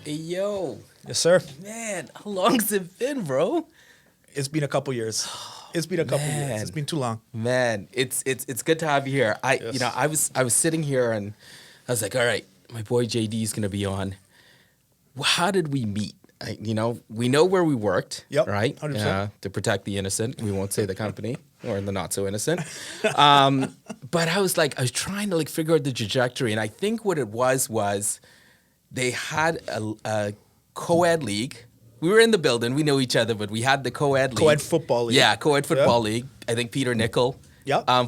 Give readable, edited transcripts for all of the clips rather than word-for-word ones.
Hey, yo. Yes, sir. Man, how long's it been, bro? It's been a couple years. It's been a couple years. It's been too long. Man, it's good to have you here. Yes. I was sitting here and I was like, all right, my boy JD is gonna be on. How did we meet? We know where we worked, Yep, right? 100%. To protect the innocent. We won't say the company or the not so innocent. But I was trying to figure out the trajectory, and I think what it was they had a co-ed league. We were in the building. We know each other, but we had the co-ed league. Co-ed football league. Yeah, co-ed football league. I think Peter Nickel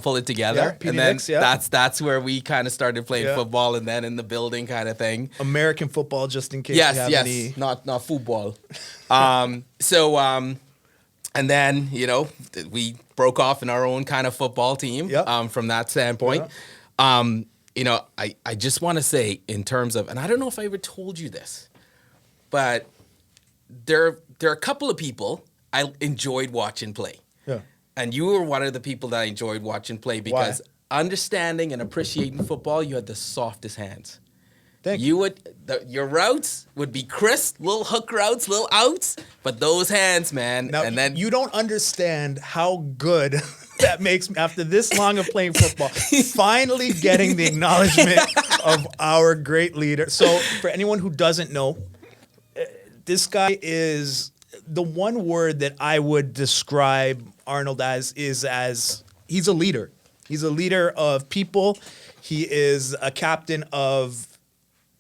pulled it together. Yeah, Petey and then Nicks, yeah. that's where we kind of started playing Yeah. football, and then in the building kind of thing. American football, just in case you have any. Not football. And then, we broke off in our own kind of football team from that standpoint. Yeah. I just want to say in terms of, and I don't know if I ever told you this, but there are a couple of people I enjoyed watching play. Yeah. And you were one of the people that I enjoyed watching play because understanding and appreciating football, you had the softest hands. Thank you. Your routes would be crisp, little hook routes, little outs, but those hands, man. Now, and then you don't understand how good that makes me after this long of playing football, finally getting the acknowledgement of our great leader. So, for anyone who doesn't know, this guy is the one word that I would describe Arnold as he's a leader. He's a leader of people. He is a captain of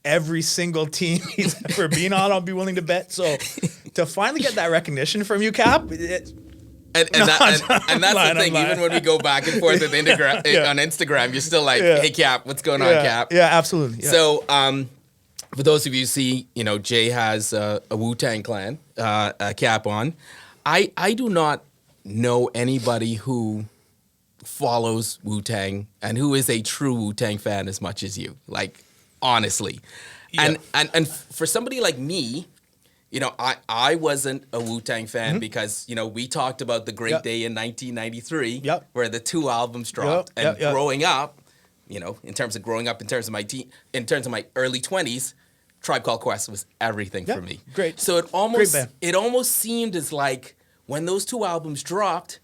every single team he's ever been on. I'll be willing to bet. So to finally get that recognition from you, Cap. And that's the thing. Even when we go back and forth on Instagram, you're still like, "Hey, Cap, what's going on, Cap?" Yeah, absolutely. Yeah. So, for those of you who see, Jay has a Wu-Tang Clan cap on. I do not know anybody who follows Wu-Tang and who is a true Wu-Tang fan as much as you. Honestly. Yeah. And for somebody like me, I wasn't a Wu-Tang fan because, we talked about the great day in 1993 where the 2 albums dropped. And growing up, in terms of my early 20s, Tribe Called Quest was everything for me. Great. So it almost seemed as like when those 2 albums dropped,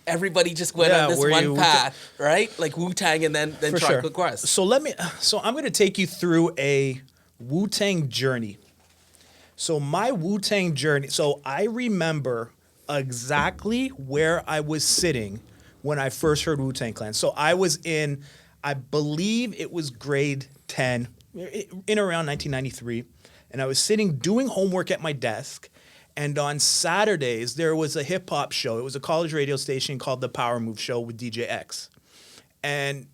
everybody just went on this one path, right? Like Wu-Tang and then Tribe Called Quest. So I'm going to take you through a Wu-Tang journey. So my Wu-Tang journey, so I remember exactly where I was sitting when I first heard Wu-Tang Clan. So I was in, I believe it was grade 10, in around 1993, and I was sitting doing homework at my desk. And on Saturdays, there was a hip-hop show. It was a college radio station called The Power Move Show with DJ X. And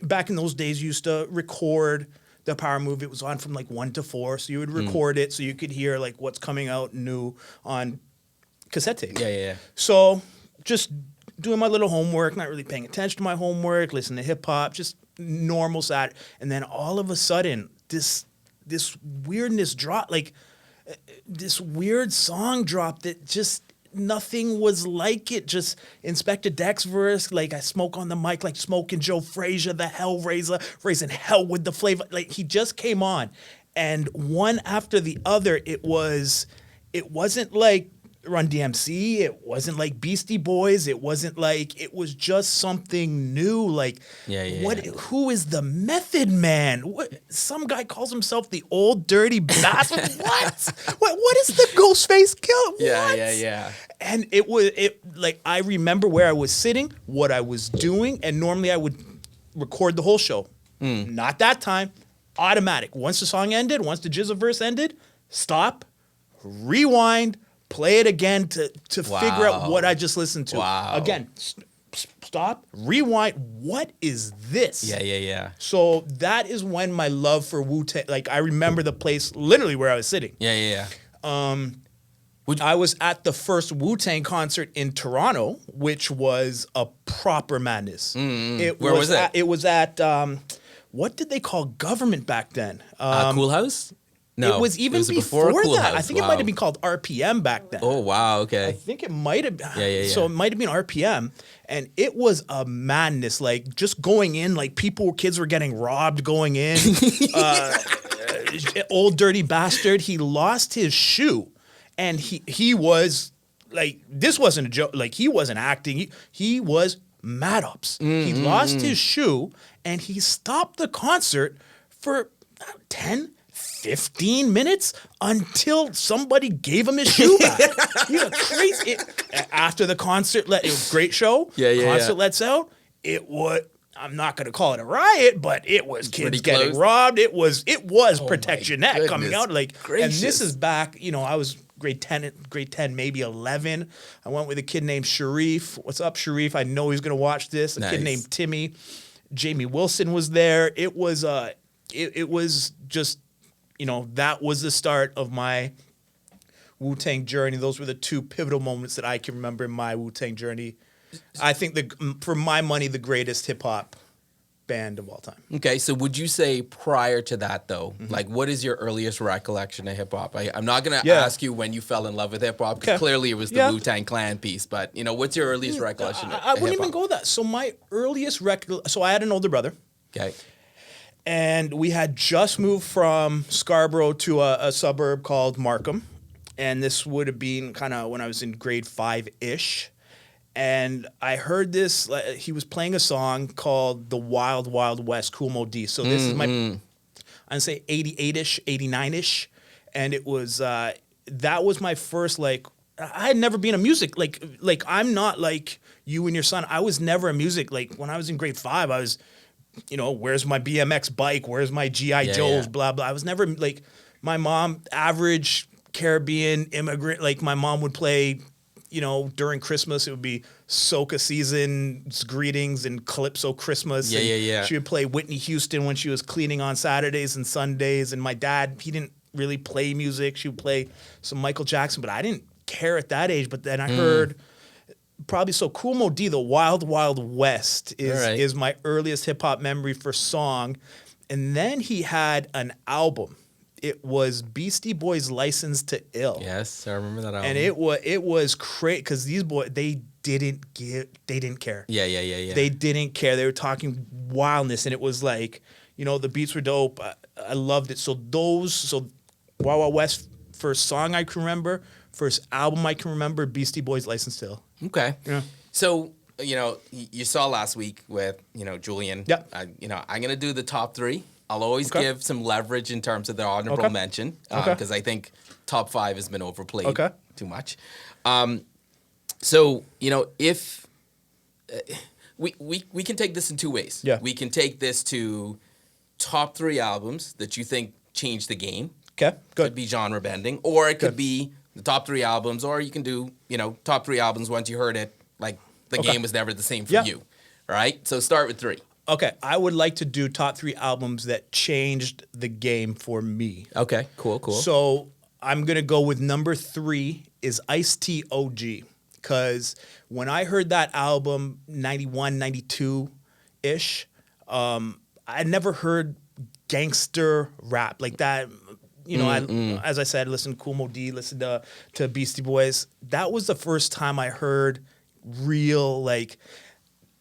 back in those days, you used to record The Power Move. It was on from 1 to 4, so you would record it so you could hear what's coming out new on cassette tape. Yeah. So just doing my little homework, not really paying attention to my homework, listening to hip-hop, just normal Saturday. And then all of a sudden, this weirdness dropped, this weird song dropped that just nothing was like it. Just Inspector Deck's verse, I smoke on the mic like smoking Joe Frazier, the Hellraiser, raising hell with the flavor. He just came on, and one after the other, it wasn't like Run DMC, it wasn't like Beastie Boys, it wasn't it was just something new. Who is the Method Man? Some guy calls himself the Old Dirty Bastard. What is the Ghostface Killer? Yeah. And I remember where I was sitting, what I was doing, and normally I would record the whole show. Not that time. Automatic. Once the song ended, once the Jizza verse ended, stop, rewind, play it again to figure out what I just listened to. Wow. Again, stop, rewind. What is this? Yeah. So that is when my love for Wu-Tang, I remember the place literally where I was sitting. Yeah. I was at the first Wu-Tang concert in Toronto, which was a proper madness. Where was it? It was at, what did they call government back then? Cool House? No, it was before Cool that. House. I think it might have been called RPM back then. Oh, wow, okay. I think it might have. Yeah. So it might have been RPM, and it was a madness. Just going in, kids were getting robbed going in. old dirty bastard. He lost his shoe, and he was like, this wasn't a joke. Like, he wasn't acting. He was mad ups. He lost his shoe, and he stopped the concert for 10, 15 minutes until somebody gave him his shoe back. You know, crazy. After the concert, it was a great show. Concert lets out. It was. I'm not going to call it a riot, but it was kids getting robbed. It was Protect Your Neck coming out. Like, and this is back, you know, I was grade 10, maybe 11. I went with a kid named Sharif. What's up, Sharif? I know he's going to watch this. A kid named Timmy. Jamie Wilson was there. It was just, you know, that was the start of my Wu-Tang journey. Those were the two pivotal moments that I can remember in my Wu-Tang journey. I think for my money, the greatest hip hop band of all time. Okay, so would you say prior to that though, like what is your earliest recollection of hip hop? I'm not gonna ask you when you fell in love with hip hop because clearly it was the Wu-Tang Clan piece. But you know, what's your earliest recollection? I wouldn't even go that. So my earliest so I had an older brother. Okay. And we had just moved from Scarborough to a suburb called Markham, and this would have been kind of when I was in grade 5-ish. And I heard this, he was playing a song called The Wild Wild West, Kool Moe Dee. So this is my, I'd say 88-ish, 89-ish. And it was, that was my first, like, I had never been a music, like I'm not like you and your son. I was never a music, like when I was in grade 5, I was, you know, where's my BMX bike? Where's my G.I. Joes? Blah, blah. I was never, like, my mom, average Caribbean immigrant, like my mom would play, you know, during Christmas, it would be Soca Season's Greetings and Calypso Christmas. She would play Whitney Houston when she was cleaning on Saturdays and Sundays. And my dad, he didn't really play music. She would play some Michael Jackson, but I didn't care at that age. But then I heard probably Kool Moe Dee, The Wild Wild West is my earliest hip hop memory for song. And then he had an album. It was Beastie Boys' License to Ill. Yes, I remember that album. And it was crazy because these boys, they didn't care. Yeah. They didn't care. They were talking wildness, and it was like, you know, the beats were dope. I loved it. So Wild Wild West, first song I can remember, first album I can remember, Beastie Boys' License to Ill. Okay. Yeah. So, you know, you saw last week with, you know, Julian. Yeah. You know, I'm going to do the top 3. I'll always give some leverage in terms of the honorable mention because I think top 5 has been overplayed too much. So, you know, if we can take this in 2 ways. Yeah. We can take this to top 3 albums that you think changed the game. Okay, good. Could be genre bending, or it could be the top 3 albums, or you can do, you know, top 3 albums once you heard it, like the game was never the same for you. All right? So start with 3. Okay, I would like to do top 3 albums that changed the game for me. Okay, cool. So I'm going to go with number 3 is Ice-T OG. Because when I heard that album, 91, 92-ish, I never heard gangster rap like that. You know, as I said, listen to Kool Moe Dee, listen to Beastie Boys. That was the first time I heard real, like,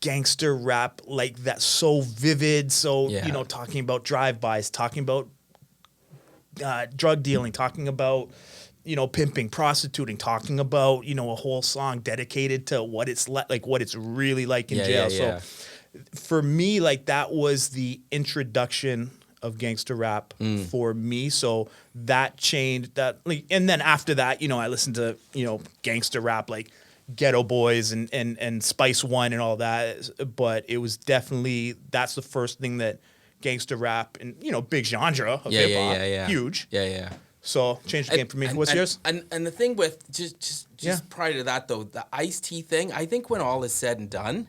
gangster rap like that, so vivid, you know, talking about drive-bys, talking about drug dealing, talking about, you know, pimping, prostituting, talking about, you know, a whole song dedicated to what it's like, what it's really like in jail. So for me, like, that was the introduction of gangster rap for me. So that changed that. Like, and then after that, you know, I listened to, you know, gangster rap like Ghetto Boys and Spice One and all that, but it was definitely, that's the first thing that gangster rap and, you know, big genre of hip hop, huge. So changed the game for me. What's yours? And the thing with just prior to that though, the Ice-T thing, I think when all is said and done,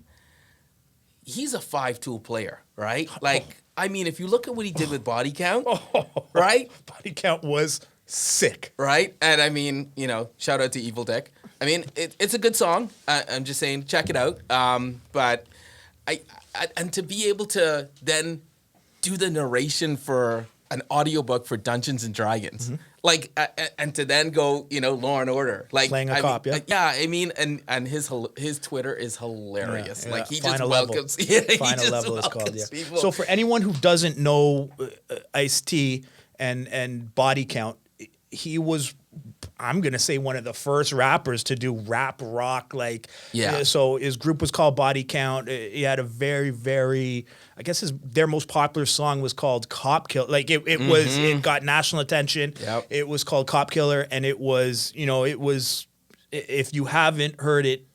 he's a 5-tool player, right? Like, I mean, if you look at what he did with Body Count, right? Body Count was sick, right? And I mean, you know, shout out to Evil Dick. I mean, it's a good song. I'm just saying, check it out. But and to be able to then do the narration for an audiobook for Dungeons and Dragons, like, and to then go, you know, Law and Order, like playing a cop, I mean, and his Twitter is hilarious. Like he Final just level. welcomes, Final level is called. people. So for anyone who doesn't know Ice-T, and Body Count. He was, I'm gonna say, one of the first rappers to do rap rock. Like, so his group was called Body Count. He had a very, very, I guess their most popular song was called Cop Killer. Like it got national attention. Yep. It was called Cop Killer, and it was, if you haven't heard it,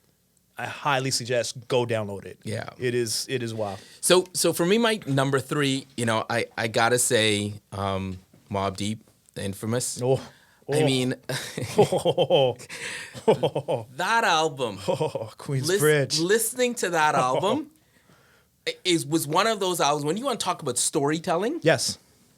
I highly suggest go download it. Yeah. It is wow. So for me, my number 3, I gotta say, Mobb Deep, the infamous. I mean, that album, Queensbridge. Listening to that album was one of those albums when you want to talk about storytelling. Yes.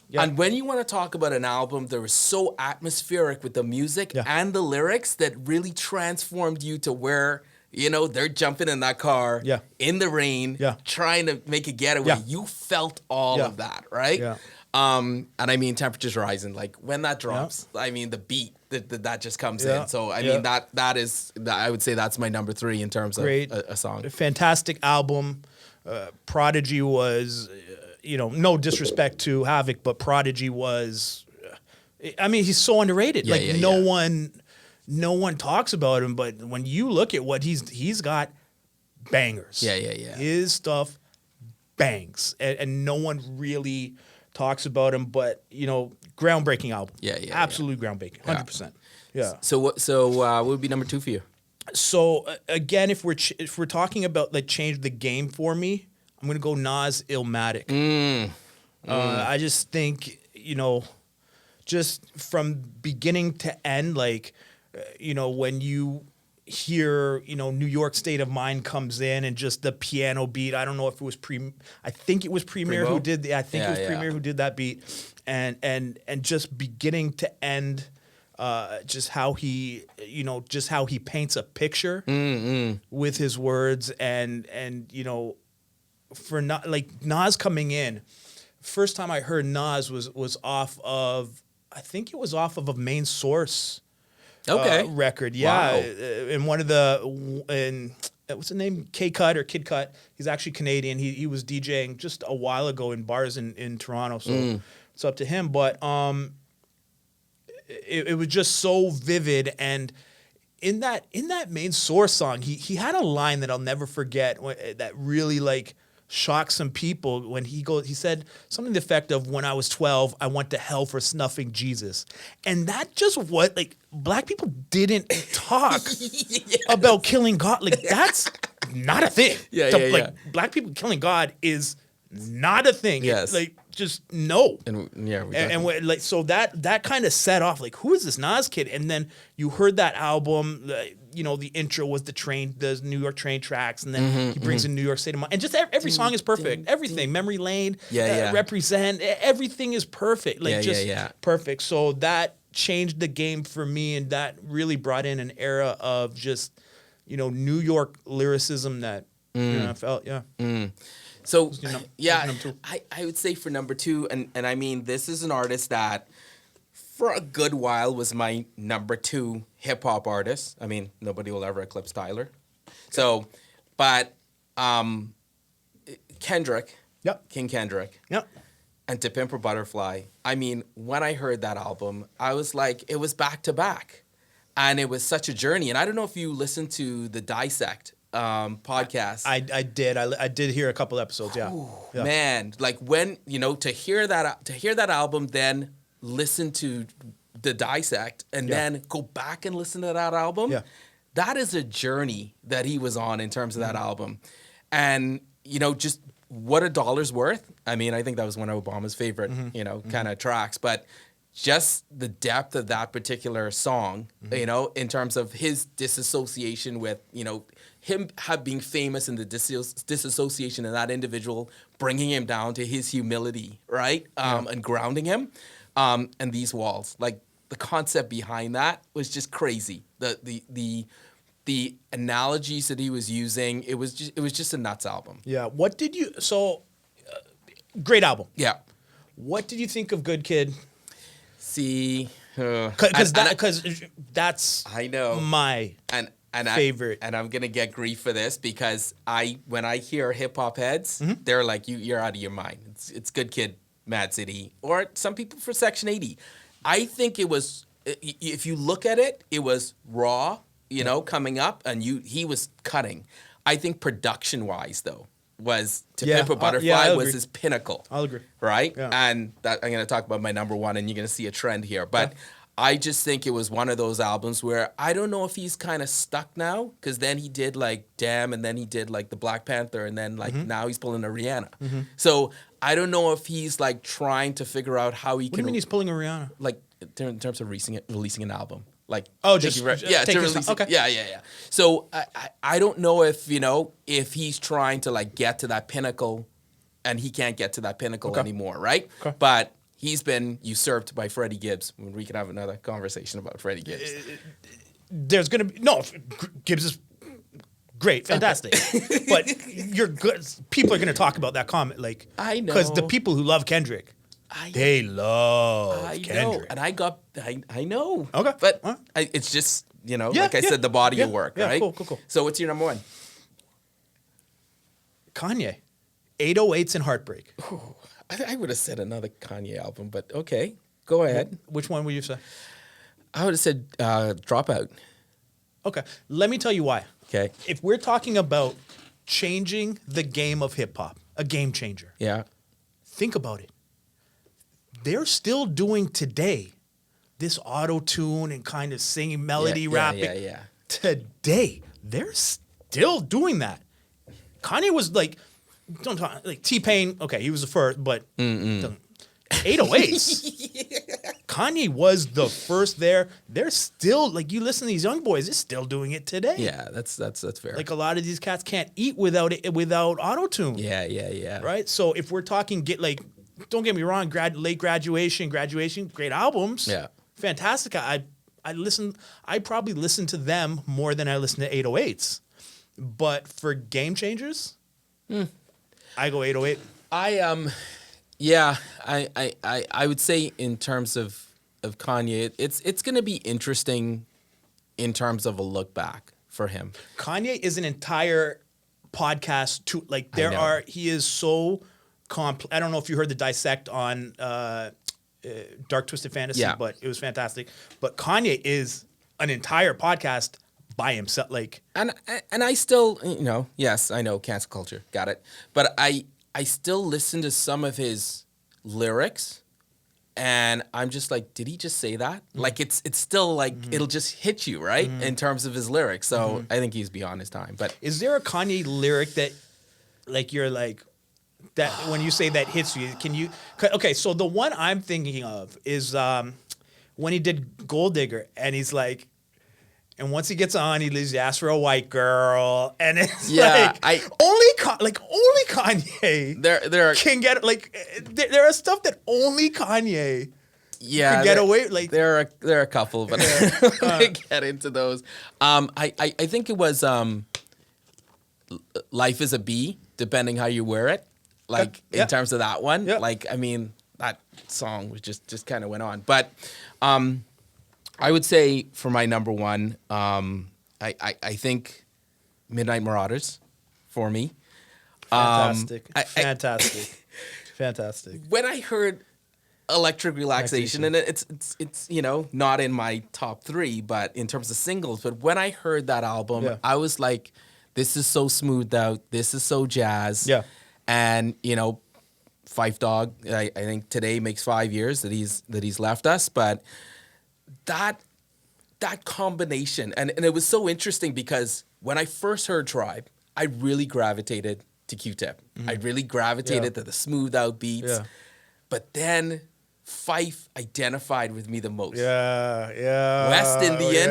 Yeah. And when you want to talk about an album that was so atmospheric with the music and the lyrics that really transformed you to where, they're jumping in that car in the rain, trying to make a getaway. Yeah. You felt all of that, right? Yeah. And I mean, Temperatures Rising, like when that drops, I mean, the beat that just comes in. So, I mean, that is, I would say that's my number 3 in terms of a song. Fantastic album. Prodigy was, no disrespect to Havoc, but Prodigy was, I mean, he's so underrated. No one talks about him, but when you look at what he's got bangers. Yeah. His stuff bangs, and no one really talks about him, but groundbreaking album. Absolutely groundbreaking, 100%. Yeah. So what would be number 2 for you? So again, if we're talking about like change the game for me, I'm gonna go Nas Illmatic. I just think just from beginning to end, like when you hear New York State of Mind comes in and just the piano beat. I don't know if it was I think it was Premier who did the. I think it was Premier who did that beat, and just beginning to end. Just how he paints a picture with his words, and for not like Nas coming in, first time I heard Nas was off of, I think it was off of a Main Source record, in one of what's the name, K-Cut or Kid Cut. He's actually Canadian. He was DJing just a while ago in bars in Toronto, so it's up to him, but It was just so vivid, and in that Main Source song, he had a line that I'll never forget that really like shocked some people when he said something to the effect of, "When I was 12, I went to hell for snuffing Jesus," and that just what like black people didn't talk about killing God. Like that's not a thing. Black people killing God is not a thing. Yes. Like just no. And like so that kind of set off like, who is this Nas kid? And then you heard that album, the intro was the New York train tracks, and then he brings in New York State of Mind, and just every song is perfect. Everything, Memory Lane, Represent, everything is perfect. Like perfect. So that changed the game for me, and that really brought in an era of just New York lyricism that I felt. So I would say for number 2, and I mean, this is an artist that for a good while was my number 2 hip hop artist. I mean, nobody will ever eclipse Tyler. So, but Kendrick, King Kendrick, and To Pimp a Butterfly. I mean, when I heard that album, I was like, it was back to back, and it was such a journey. And I don't know if you listened to the Dissect podcast. I did. I did hear a couple episodes. Man, like when to hear that album, then listen to the Dissect, and then go back and listen to that album. That is a journey that he was on in terms of that album, and just what a dollar's worth. I mean, I think that was one of Obama's favorite kind of tracks, but just the depth of that particular song, in terms of his disassociation with him being famous and the disassociation of that individual, bringing him down to his humility, right? And grounding him. And these walls, like the concept behind that was just crazy. The analogies that he was using, it was just a nuts album. Yeah. What did you, great album. Yeah. What did you think of Good Kid? See, because that's I know my favorite. And I'm gonna get grief for this because when I hear hip hop heads, they're like, you're out of your mind. It's Good Kid Mad City, or some people for Section 80. I think it was, if you look at it, it was raw, you know, coming up, and he was cutting. I think production-wise, though, was To Pimp a Butterfly was his pinnacle. I'll agree. Right? Yeah. And I'm going to talk about my number one, and you're going to see a trend here. But I just think it was one of those albums where I don't know if he's kind of stuck now, because then he did like Damn, and then he did like the Black Panther, and then like now he's pulling a Rihanna. So I don't know if he's like trying to figure out how he What can. do you mean he's pulling a Rihanna? Like in terms of releasing an album. Like okay. Yeah. So I don't know if, you know, if he's trying to like get to that pinnacle, and he can't get to that pinnacle anymore, right? Okay. But he's been usurped by Freddie Gibbs. We can have another conversation about Freddie Gibbs. There's gonna be Gibbs is great, fantastic, but you're good. People are gonna talk about that comment, like, I know, because the people who love Kendrick. They love Kendrick. And I know. Okay. But it's just, you know, like I said, the body of work, right? Cool. So what's your number one? Kanye. 808s and Heartbreak. Ooh, I would have said another Kanye album, but okay. Go ahead. Which one would you say? I would have said Dropout. Okay. Let me tell you why. Okay. If we're talking about changing the game of hip-hop, a game changer. Yeah. Think about it. They're still doing today this auto-tune and kind of singing melody rapping. Yeah. Today, they're still doing that. Kanye was like, don't talk, like T-Pain, okay, he was the first, but 808s. Kanye was the first there. They're still, like, you listen to these young boys, they're still doing it today. Yeah, that's fair. Like, a lot of these cats can't eat without auto-tune. Yeah. Right? So if we're talking, don't get me wrong, late graduation, great albums. Yeah. Fantastic. I probably listen to them more than I listen to 808s. But for game changers, I go 808. I would say in terms of Kanye, it's going to be interesting in terms of a look back for him. Kanye is an entire podcast to, like, he is so I don't know if you heard the dissect on Dark Twisted Fantasy, but it was fantastic. But Kanye is an entire podcast by himself, like, and I still, you know, yes, I know cancel culture, got it, but I still listen to some of his lyrics, and I'm just like, did he just say that? Like, it's still like it'll just hit you, right, in terms of his lyrics. So I think he's beyond his time. But is there a Kanye lyric that, like, you're like, that when you say that hits you, can you? Okay, so the one I'm thinking of is when he did Gold Digger, and he's like, and once he gets on, he leaves the ass for a white girl, and it's only Kanye. There can get, like, there are stuff that only Kanye. Yeah, get away. Like, there are a couple, but I get into those. I think it was Life is a Bee, depending how you wear it. Like, in terms of that one, like, I mean, that song was just kind of went on. But I would say for my number one, I think Midnight Marauders for me. Fantastic. Fantastic. When I heard Electric Relaxation, and it's you know, not in my top 3, but in terms of singles, but when I heard that album, I was like, this is so smoothed out. This is so jazz. Yeah. And, you know, Phife Dawg, I think today makes 5 years that he's left us, but that combination, and it was so interesting because when I first heard Tribe, I really gravitated to Q-Tip. I really gravitated to the smooth out beats. Yeah. But then Phife identified with me the most. Yeah. West Indian,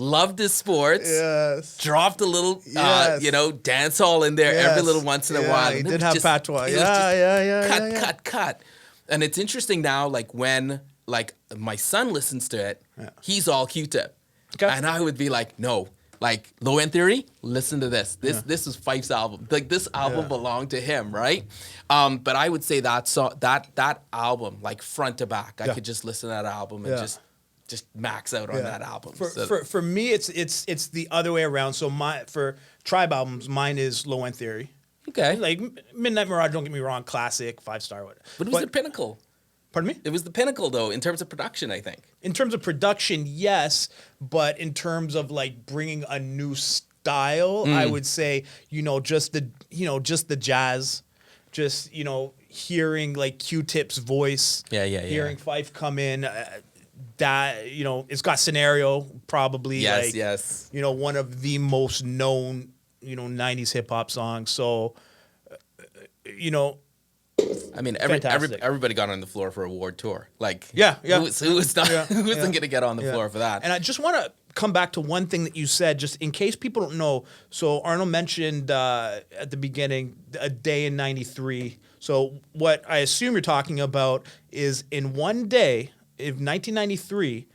loved his sports, dropped a little, you know, dance hall in there every little once in a while. He did have patois. Cut. And it's interesting now, like, when, like, my son listens to it, he's all Q-Tip. Okay. And I would be like, no. Like, Low End Theory, listen to this. This is Phife's album. Like, this album belonged to him, right? But I would say that album, like, front to back, I could just listen to that album and just max out on that album. For me, it's the other way around. So for Tribe albums, mine is Low End Theory. Okay. Like Midnight Mirage, don't get me wrong, classic, 5-star. But it was the pinnacle. Pardon me? It was the pinnacle, though, in terms of production, I think. In terms of production, yes, but in terms of like bringing a new style, I would say, just the jazz, just, hearing like Q-Tip's voice, hearing Fife come in, that, it's got Scenario, probably, yes. One of the most known, 90s hip hop songs. So, I mean, everybody got on the floor for a Award Tour. Like, who wasn't going to get on the floor for that? And I just want to come back to one thing that you said, just in case people don't know. So Arnold mentioned at the beginning a day in '93. So what I assume you're talking about is in one day of 1993,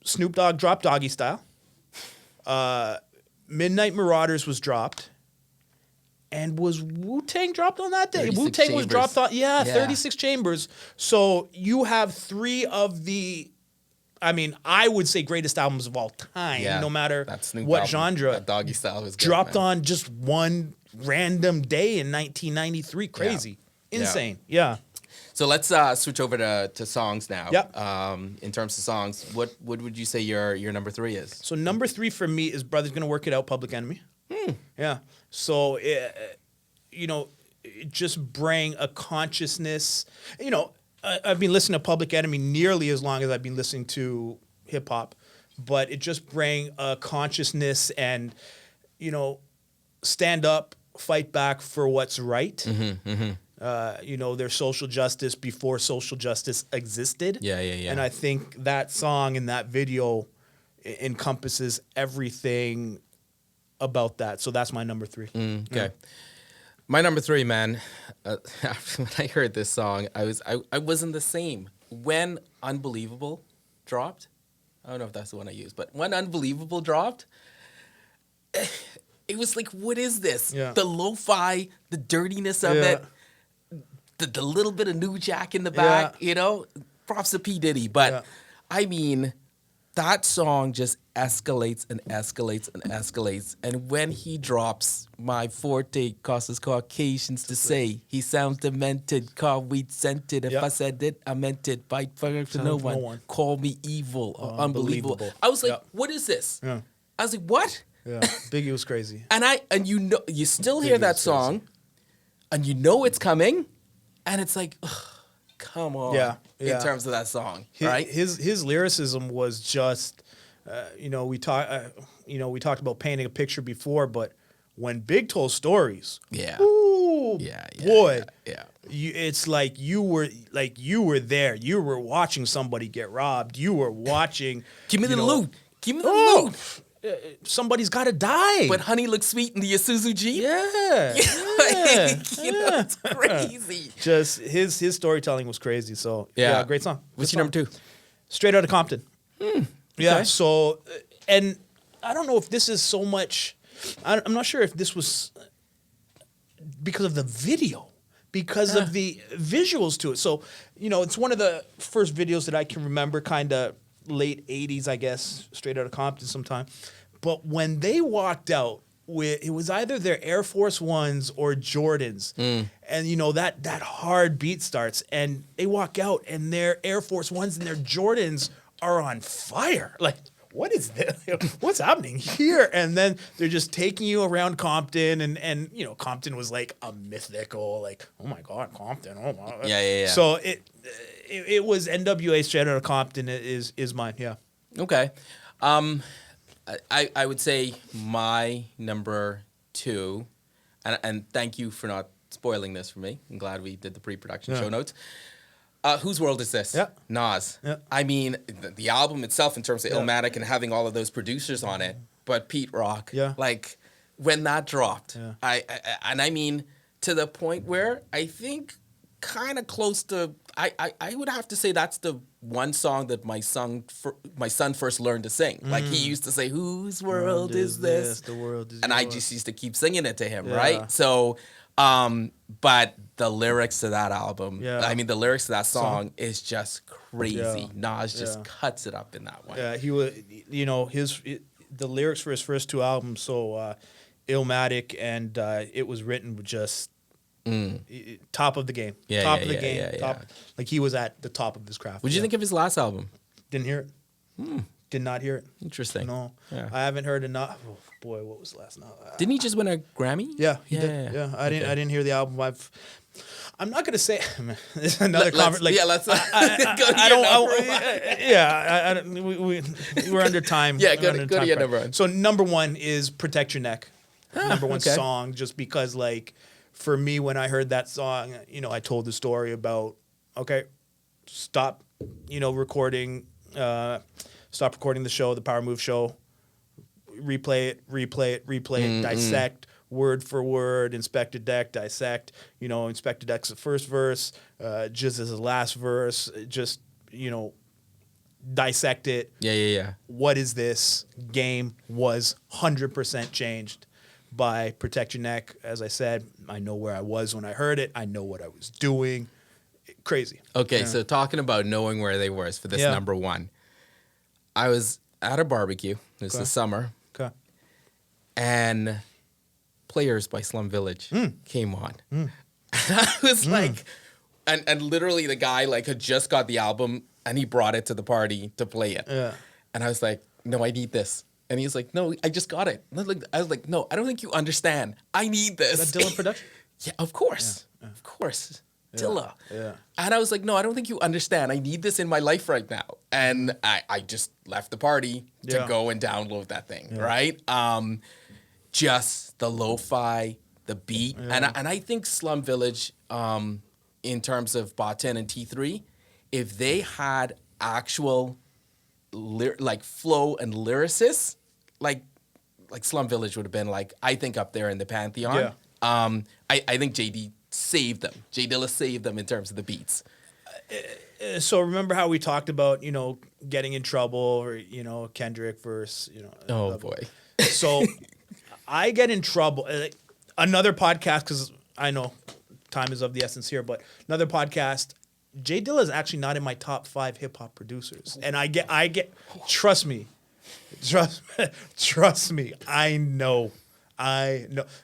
Snoop Dogg dropped Doggy Style. Midnight Marauders was dropped. And was Wu-Tang dropped on that day? Wu-Tang was dropped on, 36 Chambers. So you have three of the, I would say greatest albums of all time, no matter what genre. That Doggy Style was good, dropped on just one random day in 1993. Crazy. Insane. Yeah. So let's switch over to songs now. Yep. In terms of songs, what would you say your number 3 is? So number 3 for me is Brother's Gonna Work It Out, Public Enemy. Yeah. So, just bring a consciousness. I've been listening to Public Enemy nearly as long as I've been listening to hip hop, but it just bring a consciousness and, stand up, fight back for what's right. There's social justice before social justice existed. Yeah. And I think that song and that video encompasses everything about that. So that's my number 3. Okay. Yeah. My number 3, man, when I heard this song, I wasn't the same. When Unbelievable dropped, I don't know if that's the one I used, but when Unbelievable dropped, it was like, what is this? Yeah. The lo-fi, the dirtiness of it, the little bit of New Jack in the back, props to P. Diddy. But that song just escalates and escalates and escalates. And when he drops, my forte causes Caucasians to say, he sounds demented, car weed scented. If I said it, I meant it. Fight for no one. Call me evil or unbelievable. I was like, what is this? Yeah. I was like, what? Yeah. Biggie was crazy. And you still hear that song, and it's coming, and it's like, ugh, come on. Yeah. In terms of that song, right? His lyricism was just, we talked about painting a picture before, but when Big told stories, boy, it's like you were there. You were watching somebody get robbed. You were watching. Give me the loot. Give me the loot. Somebody's got to die. But honey looks sweet in the Isuzu Jeep. Yeah. It's crazy. Just his storytelling was crazy. So, great song. What's your number 2? Straight Outta Compton. Okay. Yeah, so, and I don't know if this is so much, I'm not sure if this was because of the video, because of the visuals to it. So, it's one of the first videos that I can remember, kind of late 80s, I guess, Straight Outta Compton sometime. But when they walked out, it was either their Air Force Ones or Jordans. And, that hard beat starts. And they walk out, and their Air Force Ones and their Jordans are on fire. Like, what is this? What's happening here? And then they're just taking you around Compton. And Compton was like a mythical, like, oh, my God, Compton. Oh, my. Yeah. So it was NWA Straight Outta Compton is mine, yeah. Okay. I would say my number 2, and thank you for not spoiling this for me. I'm glad we did the pre-production show notes. Whose World Is This? Yeah. Nas. Yeah. I mean, the album itself in terms of Illmatic and having all of those producers on it, but Pete Rock. Yeah. Like, when that dropped, yeah. To the point where I think kind of close to, I would have to say that's the one song that my son first learned to sing. Like, he used to say, whose world is this? The world is and yours. I just used to keep singing it to him, right? So, but the lyrics to that album, the lyrics to that song is just crazy. Yeah. Nas just cuts it up in that one. Yeah, he was, the lyrics for his first 2 albums. So, Illmatic, and it was written with just top of the game. Yeah, top yeah, of the yeah, game. yeah, Top, yeah. like he was at the top of his craft. What did you think of his last album? Didn't hear it. Did not hear it. Interesting. No, Yeah. I haven't heard enough. Oh, boy, what was last night? Didn't he just win a Grammy? Yeah, he did. Yeah, I didn't hear the album. I'm not gonna say. This is another Let's conversation. Like, let's. We're under time. Yeah, We're go under to time your frame. number one. So number one is "Protect Your Neck." Number one okay. song, just because like for me when I heard that song, I told the story about stop, recording, stop recording the show, the Power Move show, replay it, dissect. Word for word, Inspector Deck, dissect, Inspector Deck's the first verse, just as the last verse, just, dissect it. Yeah. What is this? Game was 100% changed by Protect Your Neck. As I said, I know where I was when I heard it. I know what I was doing. Crazy. Okay, so talking about knowing where they were for this number one. I was at a barbecue. It was the summer. Okay. And Players by Slum Village came on. And I was like, and literally the guy like had just got the album and he brought it to the party to play it. Yeah. And I was like, no, I need this. And he's like, no, I just got it. And I was like, no, I don't think you understand. I need this. Is that Dilla production? Yeah, of course. Yeah. Of course. Dilla. Yeah. And I was like, no, I don't think you understand. I need this in my life right now. And I just left the party to go and download that thing, right? Just the lo-fi, the beat. Yeah. And I think Slum Village, in terms of Bot10 and T3, if they had actual flow and lyricists, like Slum Village would have been I think up there in the pantheon. Yeah. I think JD saved them. J Dilla saved them in terms of the beats. So remember how we talked about, getting in trouble or, Kendrick verse, Oh, boy. So I get in trouble. Another podcast, because I know time is of the essence here, but another podcast, J Dilla is actually not in my top 5 hip hop producers. And I get, trust me, I know.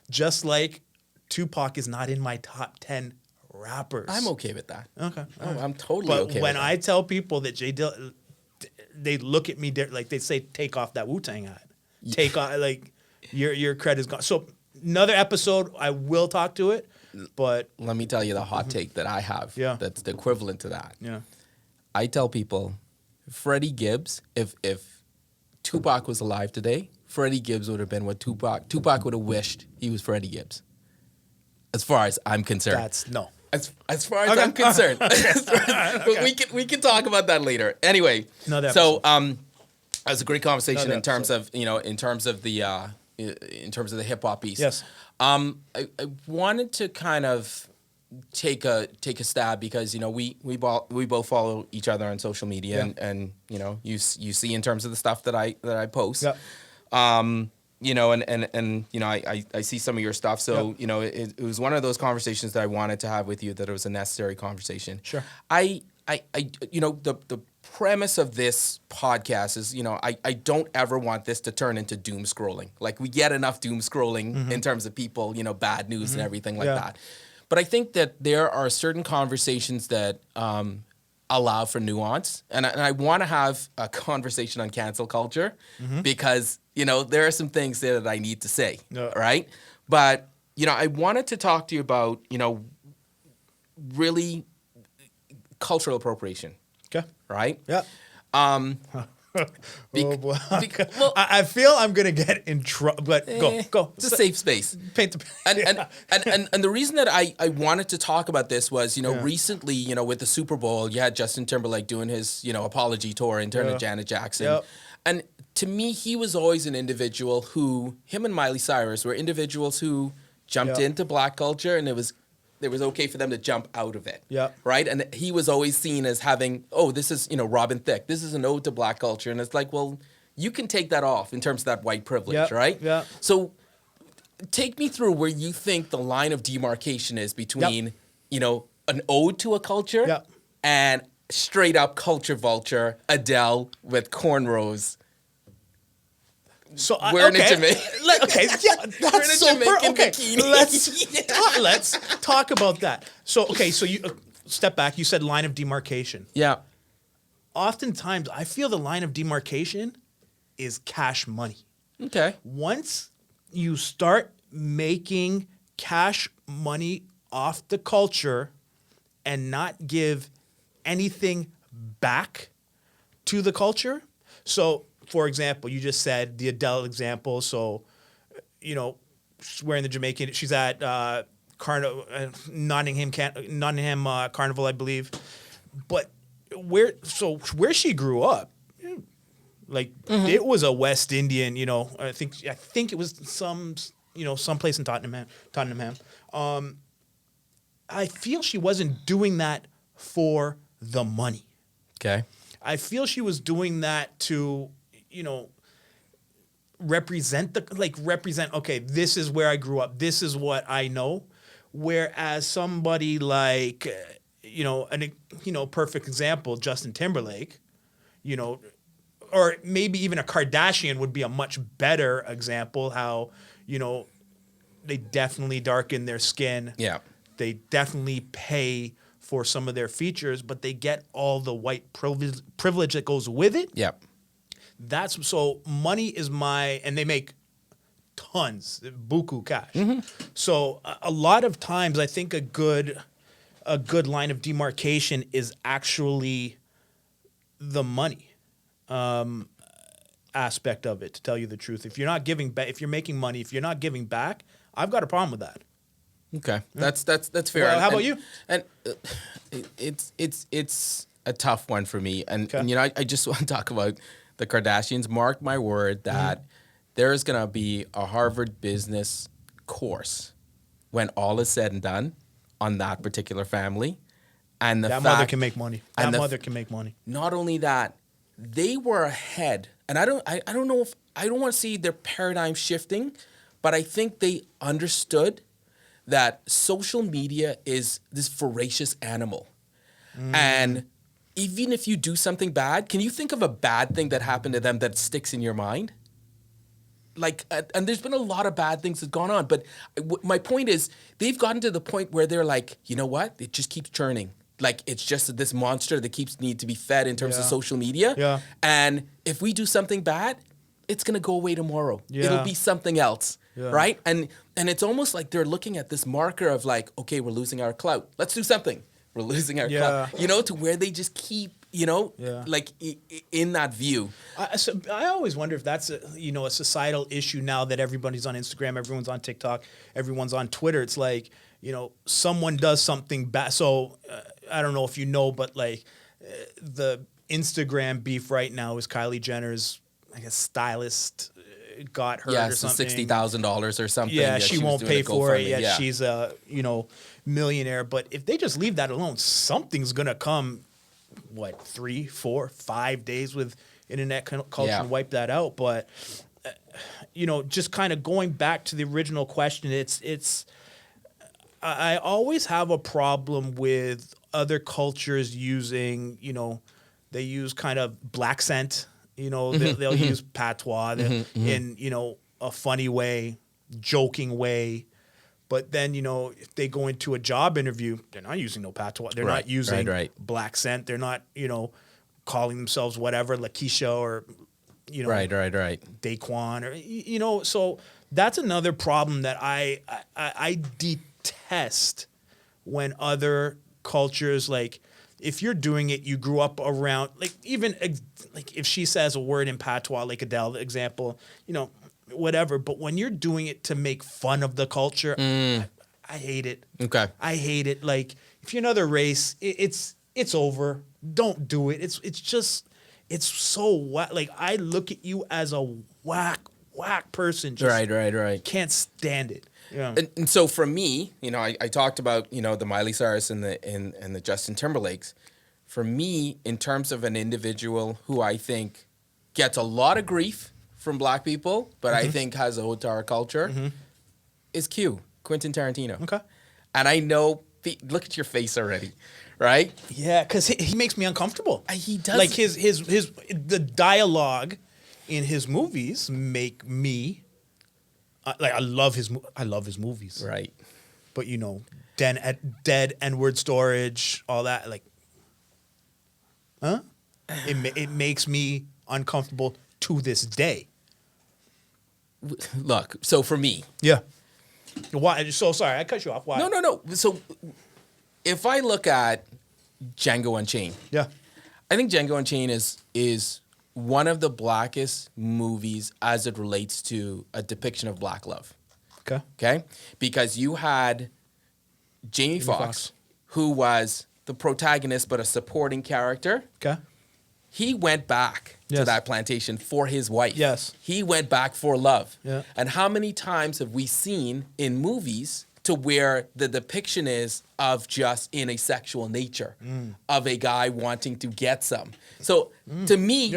Just like Tupac is not in my top 10 rappers. I'm okay with that. Okay. Oh, I'm totally but okay with that. when I tell people that J Dilla, they look at me like they say, take off that Wu-Tang hat. Take off, your credit's gone. So another episode, I will talk to it, but... Let me tell you the hot take that I have that's the equivalent to that. Yeah. I tell people, Freddie Gibbs, if Tupac was alive today, Freddie Gibbs would have been what Tupac would have wished he was Freddie Gibbs. As far as I'm concerned. As far as I'm concerned. But we can talk about that later. Anyway, so that was a great conversation in terms of the hip hop piece. Yes. I wanted to kind of take a stab because we both follow each other on social media and you see in terms of the stuff that I post. Yep. I see some of your stuff. So, it was one of those conversations that I wanted to have with you, that it was a necessary conversation. Sure. The premise of this podcast is, I don't ever want this to turn into doom scrolling. Like, we get enough doom scrolling in terms of people, bad news and everything like that. But I think that there are certain conversations that allow for nuance. And I want to have a conversation on cancel culture because, there are some things there that I need to say, right? But, I wanted to talk to you about, really cultural appropriation. Okay. Right? Yeah. Oh boy. I feel I'm gonna get in trouble. But go. It's a safe space. Paint the and the reason that I wanted to talk about this was recently with the Super Bowl you had Justin Timberlake doing his apology tour in turn of Janet Jackson, and to me he was always an individual who him and Miley Cyrus were individuals who jumped into black culture and it was okay for them to jump out of it. Yeah. Right? And he was always seen as having, this is, Robin Thicke. This is an ode to black culture. And it's like, well, you can take that off in terms of that white privilege, right? Yeah. So take me through where you think the line of demarcation is between, an ode to a culture and straight up culture vulture, Adele with cornrows. So wearing a Jamaican. Okay, yeah, that's so okay. Bikini. Let's talk about that. So you step back. You said line of demarcation. Yeah. Oftentimes, I feel the line of demarcation is cash money. Okay. Once you start making cash money off the culture and not give anything back to the culture. So, for example, you just said the Adele example. So, she's wearing the Jamaican. She's at Nottingham Carnival, I believe. But where she grew up, like it was a West Indian. I think it was someplace in Tottenham. I feel she wasn't doing that for the money. Okay. I feel she was doing that to, represent, okay, this is where I grew up. This is what I know. Whereas somebody like, perfect example, Justin Timberlake, or maybe even a Kardashian would be a much better example how, they definitely darken their skin. Yeah. They definitely pay for some of their features, but they get all the white privilege that goes with it. Yeah. So money is and they make tons, buku cash. Mm-hmm. So a lot of times I think a good line of demarcation is actually the money aspect of it, to tell you the truth. If you're not giving back, if you're making money, if you're not giving back, I've got a problem with that. Okay, that's fair. Well, how about you? And it's a tough one for me. And I just want to talk about the Kardashians. Mark my word that there is going to be a Harvard business course when all is said and done on that particular family. And that mother can make money. That mother can make money. Not only that, they were ahead. And I don't know if I don't want to see their paradigm shifting, but I think they understood that social media is this voracious animal. And even if you do something bad, can you think of a bad thing that happened to them that sticks in your mind? And there's been a lot of bad things that have gone on. But my point is, they've gotten to the point where they're like, you know what? It just keeps churning. Like, it's just this monster that need to be fed in terms of social media. Yeah. And if we do something bad, it's going to go away tomorrow. Yeah. It'll be something else. Yeah. Right? And it's almost like they're looking at this marker of like, okay, we're losing our clout. Let's do something. We're losing our clout. To where they just keep, like in that view. I always wonder if that's a societal issue now that everybody's on Instagram, everyone's on TikTok, everyone's on Twitter. It's like, someone does something bad. So I don't know if you know, but like the Instagram beef right now is Kylie Jenner's, I guess, stylist got hurt or something. $60,000 or something. Yeah, she won't pay for it. Yeah, she's a millionaire. But if they just leave that alone, something's gonna come. 3, 4, 5 days with internet culture and wipe that out. But just kind of going back to the original question, it's. I always have a problem with other cultures using. They use kind of black scent. They'll use patois in, a funny way, joking way. But then, if they go into a job interview, they're not using no patois. They're not using black scent. They're not, calling themselves whatever, Lakeisha or, Daquan or, so that's another problem that I detest when other cultures, like, if you're doing it, you grew up around, like, even, like, if she says a word in patois, like Adele, the example, whatever. But when you're doing it to make fun of the culture, I hate it. Okay. I hate it. Like, if you're another race, it's over. Don't do it. It's so whack. Like, I look at you as a whack person. Just Right. Can't stand it. Yeah. And so for me, I talked about, the Miley Cyrus and the Justin Timberlakes. For me, in terms of an individual who I think gets a lot of grief from black people, but I think has a ode to our culture, is Quentin Tarantino. Okay. And I know, look at your face already, right? Yeah, because he makes me uncomfortable. He does. Like the dialogue in his movies make me like I love his movies. Right. But you know, dead N-word storage, all that, like, huh? It makes me uncomfortable to this day. Look, so for me. Yeah. Why? So sorry, I cut you off. Why? No. So if I look at Django Unchained. Yeah. I think Django Unchained is one of the blackest movies as it relates to a depiction of black love. Okay? Because you had Jamie Foxx, who was the protagonist but a supporting character. Okay. He went back to that plantation for his wife. Yes. He went back for love. Yeah. And how many times have we seen in movies to where the depiction is of just in a sexual nature of a guy wanting to get some? So to me,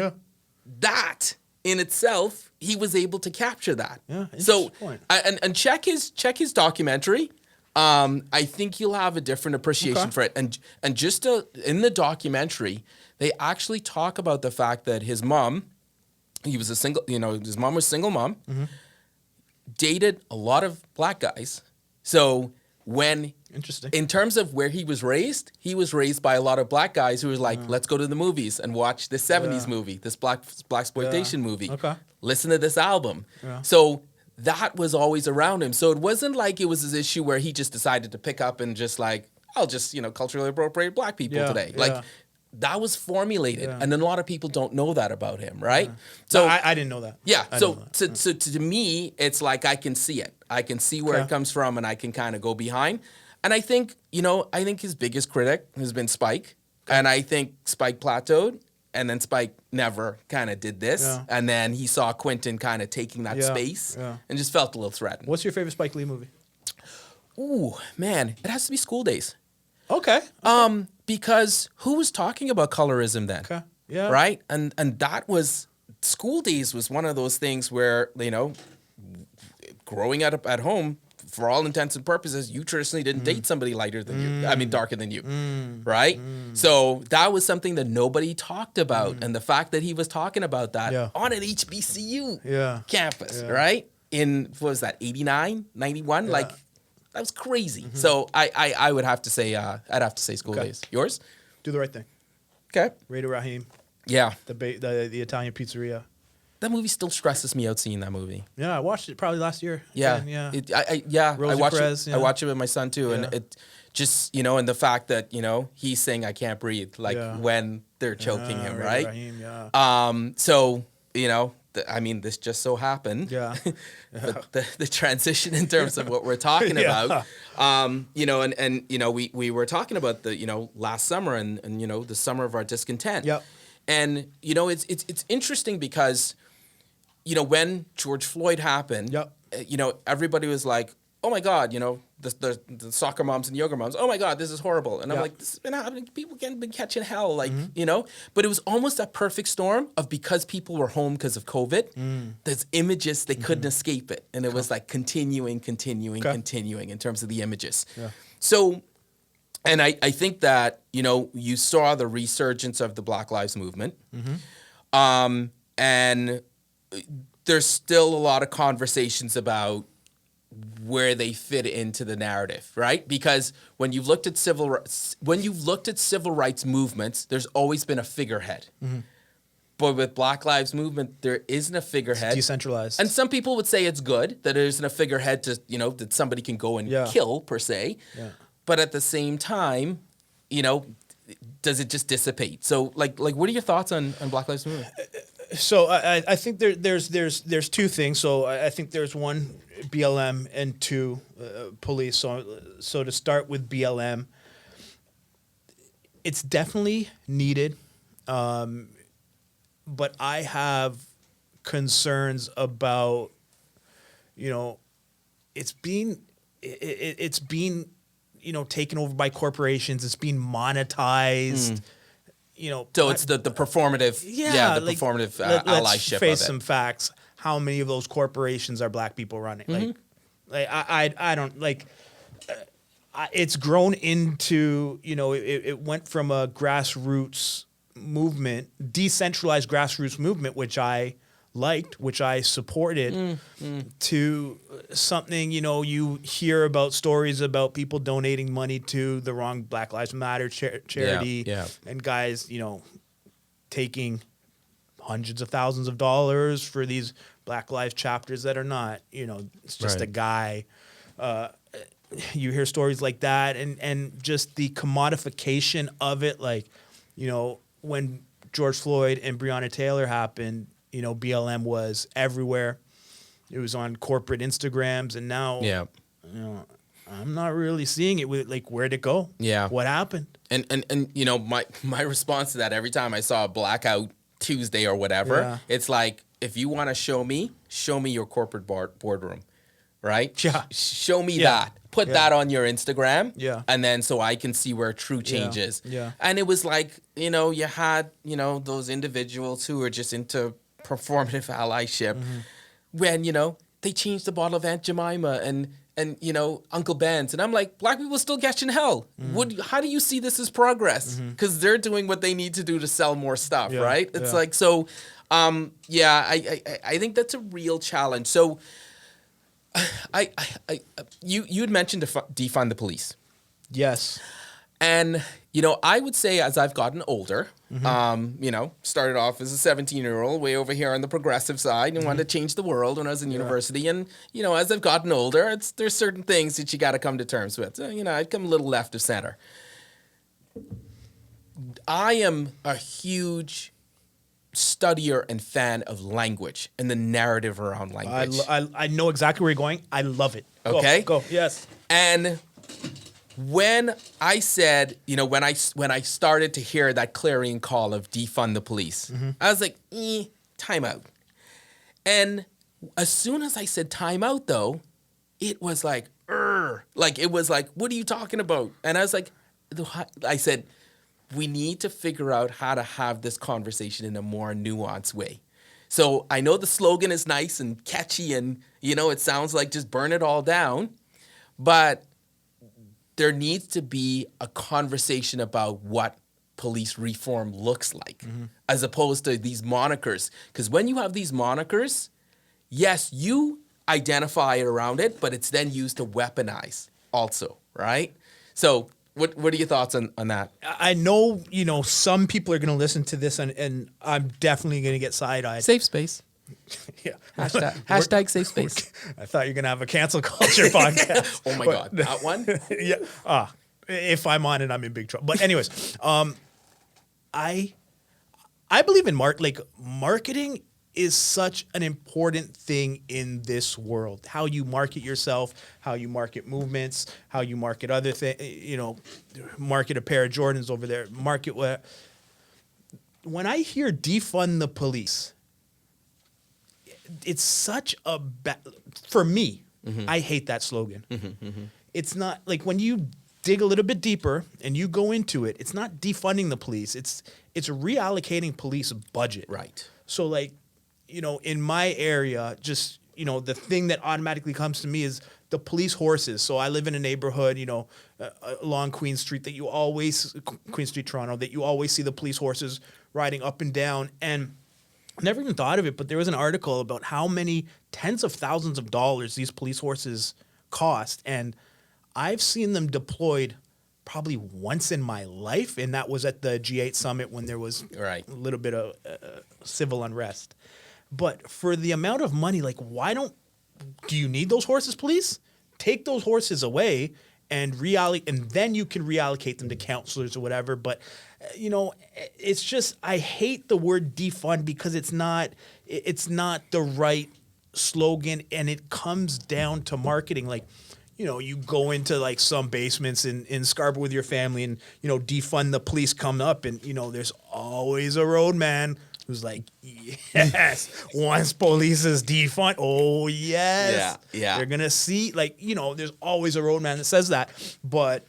that in itself, he was able to capture that. Yeah, so and check his documentary. I think you'll have a different appreciation for it. And just in the documentary, they actually talk about the fact that his mom, his mom was a single mom, dated a lot of black guys. So in terms of where he was raised by a lot of black guys who was like, let's go to the movies and watch this 70s movie, this blaxploitation movie. Okay. Listen to this album. Yeah. So that was always around him. So it wasn't like it was this issue where he just decided to pick up and just like, I'll just, culturally appropriate black people today. Yeah. Like that was formulated. And then a lot of people don't know that about him, right? Yeah. So no, I didn't know that. Yeah. So to me, it's like I can see it. I can see where it comes from and I can kind of go behind. And I think, his biggest critic has been Spike. And I think Spike plateaued. And then Spike never kind of did this. Yeah. And then he saw Quentin kind of taking that space and just felt a little threatened. What's your favorite Spike Lee movie? Ooh, man. It has to be School Days. Okay. Because who was talking about colorism then? Okay. Yeah. Right? And that was, School Days was one of those things where, growing up at home, for all intents and purposes, you traditionally didn't date somebody lighter than you. I mean, darker than you, right? So that was something that nobody talked about. And the fact that he was talking about that on an HBCU campus, right? In, what was that, 89, 91? Yeah. Like, that was crazy. So I would have to say, I'd have to say School Days. Yours? Do the Right Thing. Okay. Raider Rahim. Yeah. The Italian pizzeria. That movie still stresses me out seeing that movie. Yeah, I watched it probably last year. Yeah, again, I watched Perez, it. I watch it with my son too, and it just and the fact that he's saying I can't breathe when they're choking him, right? Rahim, So this just so happened. Yeah. But the transition in terms of what we're talking about, we were talking about the last summer and the summer of our discontent. Yep. And it's interesting because when George Floyd happened, everybody was like, oh my God, the soccer moms and yoga moms, oh my God, this is horrible. And I'm like, this has been happening. People been catching hell, like, but it was almost that perfect storm of because people were home because of COVID, there's images, they couldn't escape it. And it was like continuing in terms of the images. Yeah. So, and I think that, you saw the resurgence of the Black Lives Movement. And there's still a lot of conversations about where they fit into the narrative, right? Because when you've looked at civil rights movements, there's always been a figurehead. But with Black Lives Movement, there isn't a figurehead. It's decentralized. And some people would say it's good that there isn't a figurehead to, that somebody can go and kill per se. Yeah. But at the same time, does it just dissipate? So like what are your thoughts on Black Lives Movement? So I think there's two things. So I think there's one, BLM, and two, police. So to start with BLM, it's definitely needed, but I have concerns about, it's being taken over by corporations. It's being monetized. So it's the performative, performative allyship let's face of it. Some facts. How many of those corporations are black people running? I don't like. It's grown into it went from a grassroots movement, decentralized grassroots movement, which I liked, which I supported, to something, you hear about stories about people donating money to the wrong Black Lives Matter charity, and guys, taking hundreds of thousands of dollars for these Black Lives chapters that are not, it's just a guy. You hear stories like that, and just the commodification of it, like, when George Floyd and Breonna Taylor happened, BLM was everywhere. It was on corporate Instagrams, and now, I'm not really seeing it with, like, where'd it go? Yeah. What happened? And my response to that, every time I saw a Blackout Tuesday or whatever, it's like, if you want to show me your corporate boardroom, right? Yeah. Show me that. Put that on your Instagram. Yeah. And then so I can see where true change is. Yeah. And it was like, you had, those individuals who were just into performative allyship when, they changed the bottle of Aunt Jemima and Uncle Ben's. And I'm like, black people still catching hell. How do you see this as progress? Because they're doing what they need to do to sell more stuff, right? It's like, so, I think that's a real challenge. So, you had mentioned defund the police. Yes. And, I would say as I've gotten older, started off as a 17-year-old way over here on the progressive side and wanted to change the world when I was in university. And, as I've gotten older, there's certain things that you got to come to terms with. So, I'd come a little left of center. I am a huge studier and fan of language and the narrative around language. I know exactly where you're going. I love it. Okay. Go. Yes. And when I said, when I started to hear that clarion call of defund the police, I was like, time out. And as soon as I said time out, though, it was like, it was like, what are you talking about? And I was like, I said, we need to figure out how to have this conversation in a more nuanced way. So I know the slogan is nice and catchy and, it sounds like just burn it all down, but there needs to be a conversation about what police reform looks like, as opposed to these monikers. Because when you have these monikers, yes, you identify it around it, but it's then used to weaponize also, right? So what are your thoughts on that? I know, some people are going to listen to this, and I'm definitely going to get side-eyed. Safe space. Yeah. Hashtag safe space. I thought you were going to have a cancel culture podcast. Oh, my God. That one? Yeah. If I'm on it, I'm in big trouble. But anyways, I believe in marketing is such an important thing in this world. How you market yourself, how you market movements, how you market other things, market a pair of Jordans over there, market what. When I hear defund the police, it's such a for me, I hate that slogan. It's not like when you dig a little bit deeper and you go into it, it's not defunding the police. It's reallocating police budget. Right. So in my area, just, the thing that automatically comes to me is the police horses. So I live in a neighborhood, along Queen Street Queen Street, Toronto, that you always see the police horses riding up and down. And I never even thought of it, but there was an article about how many tens of thousands of dollars these police horses cost. And I've seen them deployed probably once in my life, and that was at the G8 summit when there was a little bit of civil unrest. But for the amount of money, do you need those horses, please? Take those horses away and then you can reallocate them to counselors or whatever. But, it's just, I hate the word defund because it's not the right slogan, and it comes down to marketing. You go into some basements in Scarborough with your family and, defund the police come up and, there's always a roadman who's like, yes, once police is defund, oh, yes. Yeah. They're going to see, there's always a roadman that says that. But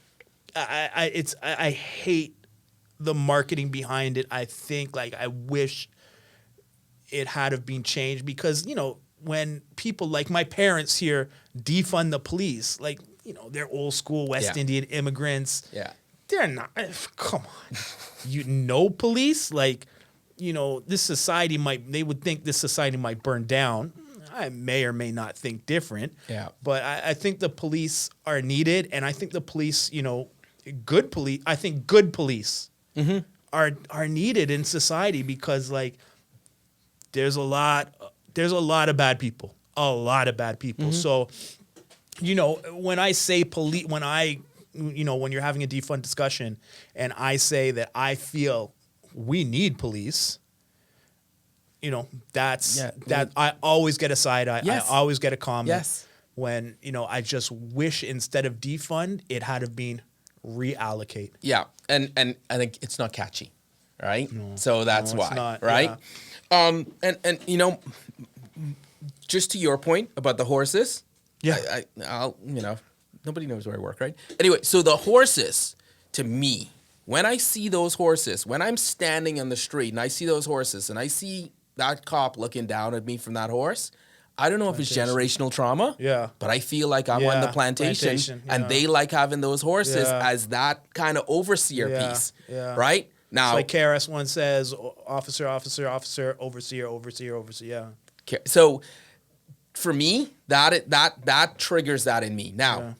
I hate the marketing behind it. I think, I wish it had have been changed because, when people like my parents hear defund the police, they're old school West Indian immigrants. Yeah. They're not, come on. Police? this society they would think this society might burn down. I may or may not think different. Yeah. But I think the police are needed, and I think the police, good police. I think good police are needed in society because like there's a lot of bad people, So, when I say police, when you're having a defund discussion, and I say that I feel we need police. I always get a side eye. Yes. I always get a comment. Yes. When, I just wish instead of defund, it had have been reallocate. Yeah. And I think it's not catchy, right? No, so that's why, not, right? Yeah. And just to your point about the horses. Yeah. I'll nobody knows where I work, right? Anyway, so the horses, to me, when I see those horses, when I'm standing on the street and I see those horses and I see that cop looking down at me from that horse, I don't know if it's generational trauma, but I feel like I'm on the plantation and they like having those horses as that kind of overseer piece, right? Now, it's like KRS-One says, officer, officer, officer, overseer, overseer, overseer, So for me, that triggers that in me. Now,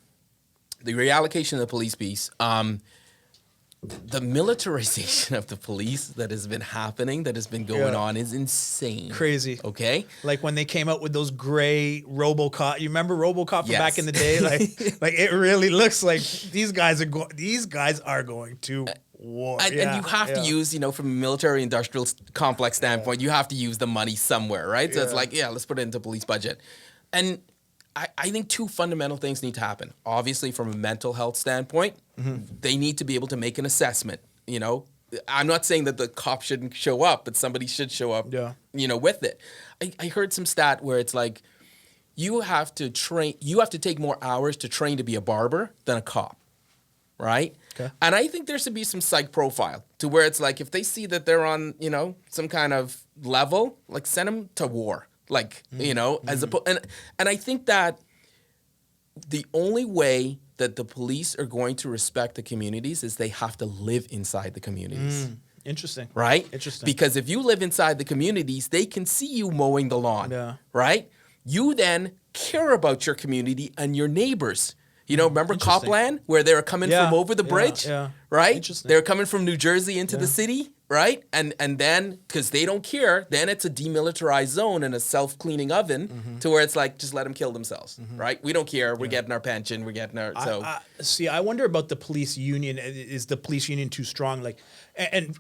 the reallocation of the police piece, the militarization of the police that has been happening, that has been going on, is insane. Crazy. Okay? Like when they came out with those gray RoboCop. You remember RoboCop from back in the day? Like it really looks like these guys are going to war. And you have to use, from a military-industrial complex standpoint, you have to use the money somewhere, right? So it's like, let's put it into police budget. And I think two fundamental things need to happen. Obviously, from a mental health standpoint, they need to be able to make an assessment. I'm not saying that the cop shouldn't show up, but somebody should show up, with it. I heard some stat where it's like you have to take more hours to train to be a barber than a cop, right? Okay. And I think there should be some psych profile to where it's like if they see that they're on, some kind of level, like send them to war. As and I think that the only way that the police are going to respect the communities is they have to live inside the communities. Interesting. Right? Interesting. Because if you live inside the communities, they can see you mowing the lawn. Right? You then care about your community and your neighbors. Remember Copland, where they were coming from over the bridge? Right? Interesting. They were coming from New Jersey into the city, right? And then, because they don't care, then it's a demilitarized zone and a self-cleaning oven to where it's like, just let them kill themselves, right? We don't care. We're getting our pension. We're getting our... See, I wonder about the police union. Is the police union too strong? And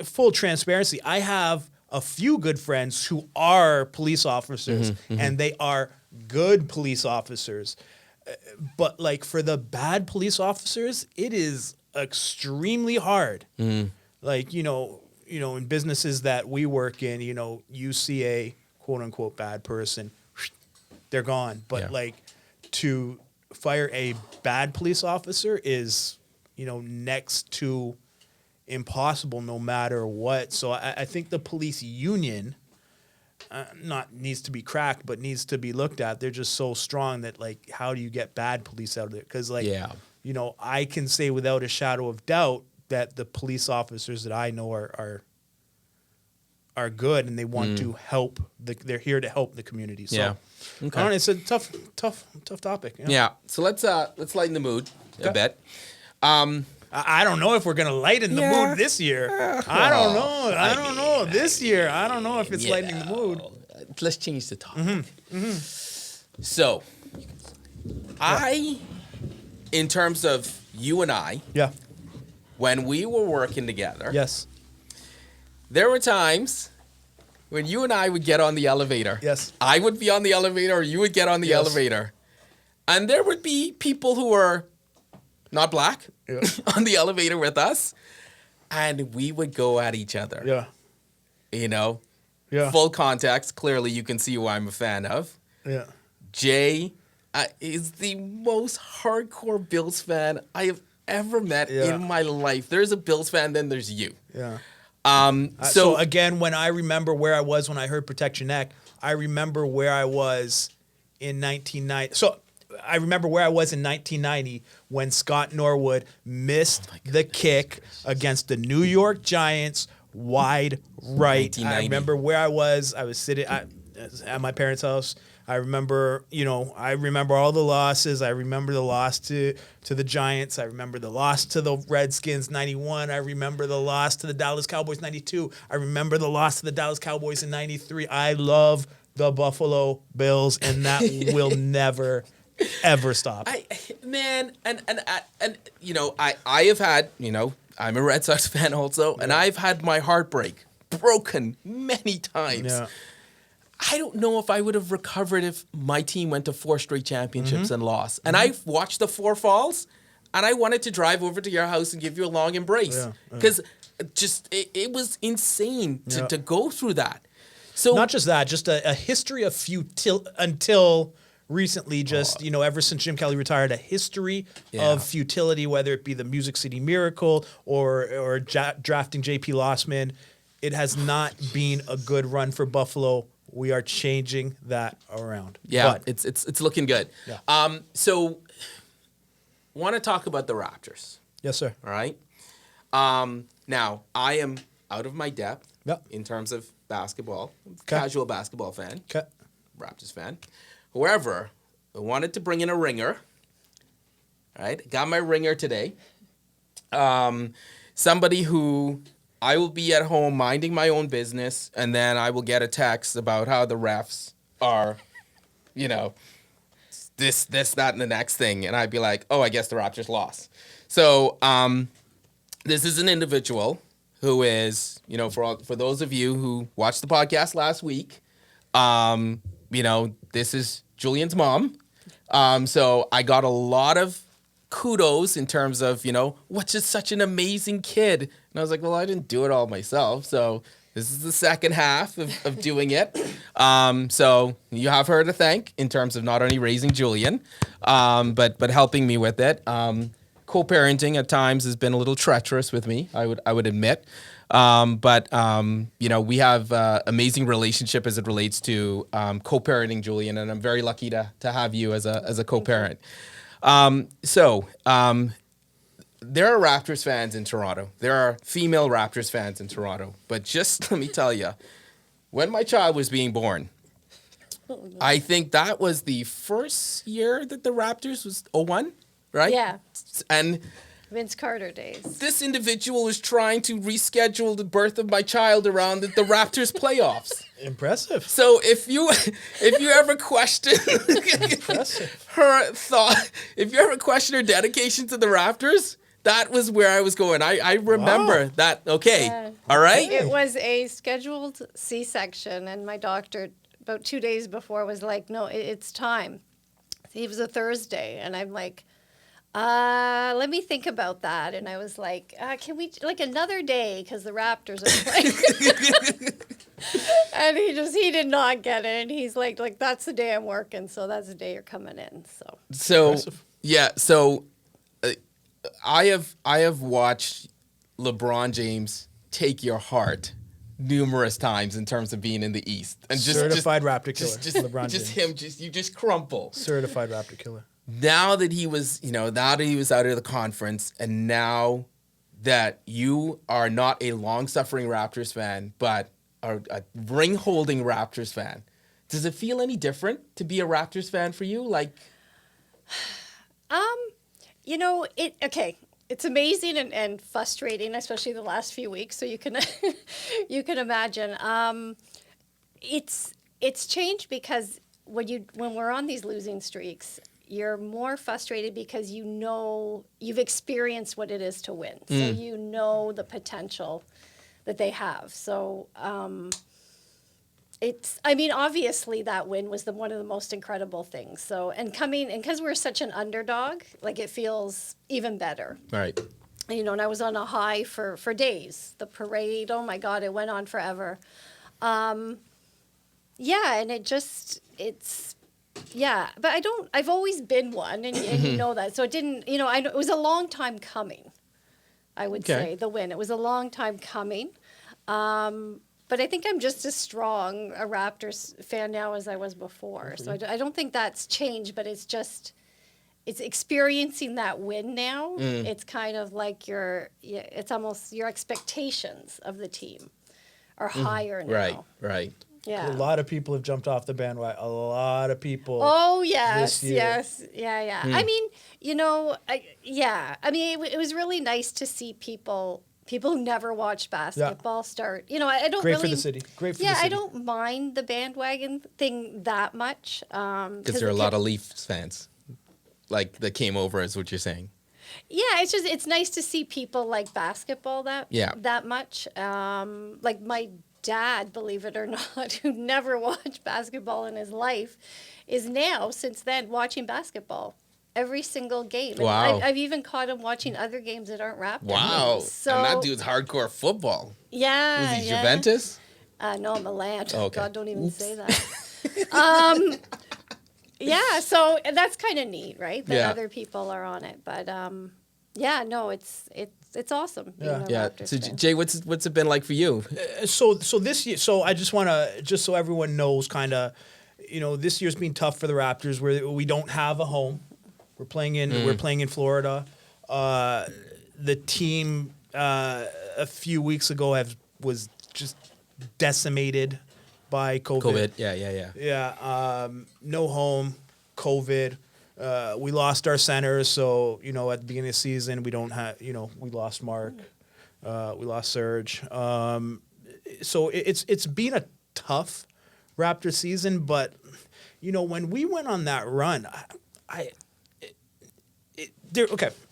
full transparency, I have a few good friends who are police officers, and they are good police officers. But for the bad police officers, it is extremely hard. In businesses that we work in, you see a quote unquote bad person, they're gone. But to fire a bad police officer is, next to impossible no matter what. So I think the police union not needs to be cracked, but needs to be looked at. They're just so strong that how do you get bad police out of there? Because I can say without a shadow of doubt that the police officers that I know are good and they want to help. They're here to help the community. So I don't know, it's a tough topic. Yeah. So let's lighten the mood a bit. I don't know if we're gonna lighten the mood this year. I don't know. This year, I don't know if it's lightening the mood. Let's change the topic. So, in terms of you and I, when we were working together, there were times when you and I would get on the elevator. Yes, I would be on the elevator, or you would get on the elevator, and there would be people who were not black on the elevator with us, and we would go at each other. Full context. Clearly, you can see who I'm a fan of. Jay is the most hardcore Bills fan I have ever met in my life. There's a Bills fan, then there's you. So again, when I remember where I was when I heard Protect Your Neck, I remember where I was in 1990. So I remember where I was in 1990 when Scott Norwood missed the kick against the New York Giants wide right. 1990. I remember where I was. I was sitting at my parents' house. I remember, all the losses. I remember the loss to the Giants. I remember the loss to the Redskins 91. I remember the loss to the Dallas Cowboys 92. I remember the loss to the Dallas Cowboys in 93. I love the Buffalo Bills, and that will never, ever stop. I have had, I'm a Red Sox fan also, and I've had my heart broken many times. Yeah. I don't know if I would have recovered if my team went to 4 straight championships and lost. And I watched the 4 falls, and I wanted to drive over to your house and give you a long embrace. Because it was insane to go through that. So not just that, just a history of until recently, ever since Jim Kelly retired, a history of futility, whether it be the Music City Miracle or drafting J.P. Lossman. It has not been a good run for Buffalo. We are changing that around. Yeah, but it's looking good. Yeah. So, want to talk about the Raptors. Yes, sir. All right. Now, I am out of my depth in terms of basketball. Casual basketball fan. Raptors fan. However, I wanted to bring in a ringer. All right. Got my ringer today. Somebody who I will be at home minding my own business, and then I will get a text about how the refs are, this, that, and the next thing. And I'd be like, oh, I guess the Raptors lost. So this is an individual who is, for those of you who watched the podcast last week, this is Julian's mom. So I got a lot of kudos in terms of, what's just such an amazing kid. And I was like, well, I didn't do it all myself. So this is the second half of doing it. So you have her to thank in terms of not only raising Julian, but helping me with it. Co-parenting at times has been a little treacherous with me, I would admit. But we have amazing relationship as it relates to co-parenting Julian, and I'm very lucky to have you as a co-parent. There are Raptors fans in Toronto. There are female Raptors fans in Toronto. But just let me tell you, when my child was being born, I think that was the first year that the Raptors was 01, right? Yeah. And Vince Carter days. This individual is trying to reschedule the birth of my child around the Raptors playoffs. Impressive. So if you ever question her thought, if you ever question her dedication to the Raptors, that was where I was going. I remember that. Okay. Yeah. All right. It was a scheduled C-section, and my doctor about 2 days before was like, no, it's time. It was a Thursday, and I'm like, let me think about that. And I was like, can we, another day, because the Raptors are playing. And he did not get it. And he's like, that's the day I'm working, so that's the day you're coming in. So Impressive. Yeah, so I have watched LeBron James take your heart numerous times in terms of being in the East. And certified Raptor killer. LeBron James. You crumple. Certified Raptor killer. Now that he was, out of the conference, and now that you are not a long-suffering Raptors fan, but a ring-holding Raptors fan, does it feel any different to be a Raptors fan for you? It's amazing and frustrating, especially the last few weeks. So you can you can imagine. It's changed because when we're on these losing streaks, you're more frustrated because you've experienced what it is to win. So you know the potential that they have. So obviously that win was one of the most incredible things. So, and because we're such an underdog, it feels even better. Right. And I was on a high for days. The parade, oh my God, it went on forever. And but I've always been one, and you know that. So it didn't, it was a long time coming, I would say, the win. It was a long time coming. But I think I'm just as strong a Raptors fan now as I was before. So I don't think that's changed, but it's just, it's experiencing that win now. It's kind of like it's almost your expectations of the team are higher now. Right. Yeah. A lot of people have jumped off the bandwagon. A lot of people. Oh, yes, this year. yes. Yeah. I mean, I mean, it was really nice to see people who never watched basketball start. I don't Great really. for the city. Great for the Yeah, city. I don't mind the bandwagon thing that much. Because there are a lot of Leafs fans, like, that came over, is what you're saying. Yeah, it's nice to see people like basketball that much. Like my dad, believe it or not, who never watched basketball in his life, is now since then watching basketball every single game. Wow. And I've even caught him watching other games that aren't Raptors Wow. games. So, and that dude's hardcore football. Yeah. Was he Juventus? No, Milan. Okay. God, don't even say that. Yeah, so that's kind of neat, right? That other people are on it. But it's awesome. Being a Raptors So fan. Jay, what's it been like for you? So this year, so I just want to, just so everyone knows, kind of, this year's been tough for the Raptors, where we don't have a home. We're playing in Florida. The team a few weeks ago was just decimated by COVID. Yeah. No home, COVID. We lost our centers, so at the beginning of the season we don't have. We lost Mark, we lost Serge. So it's been a tough Raptor season, but when we went on that run,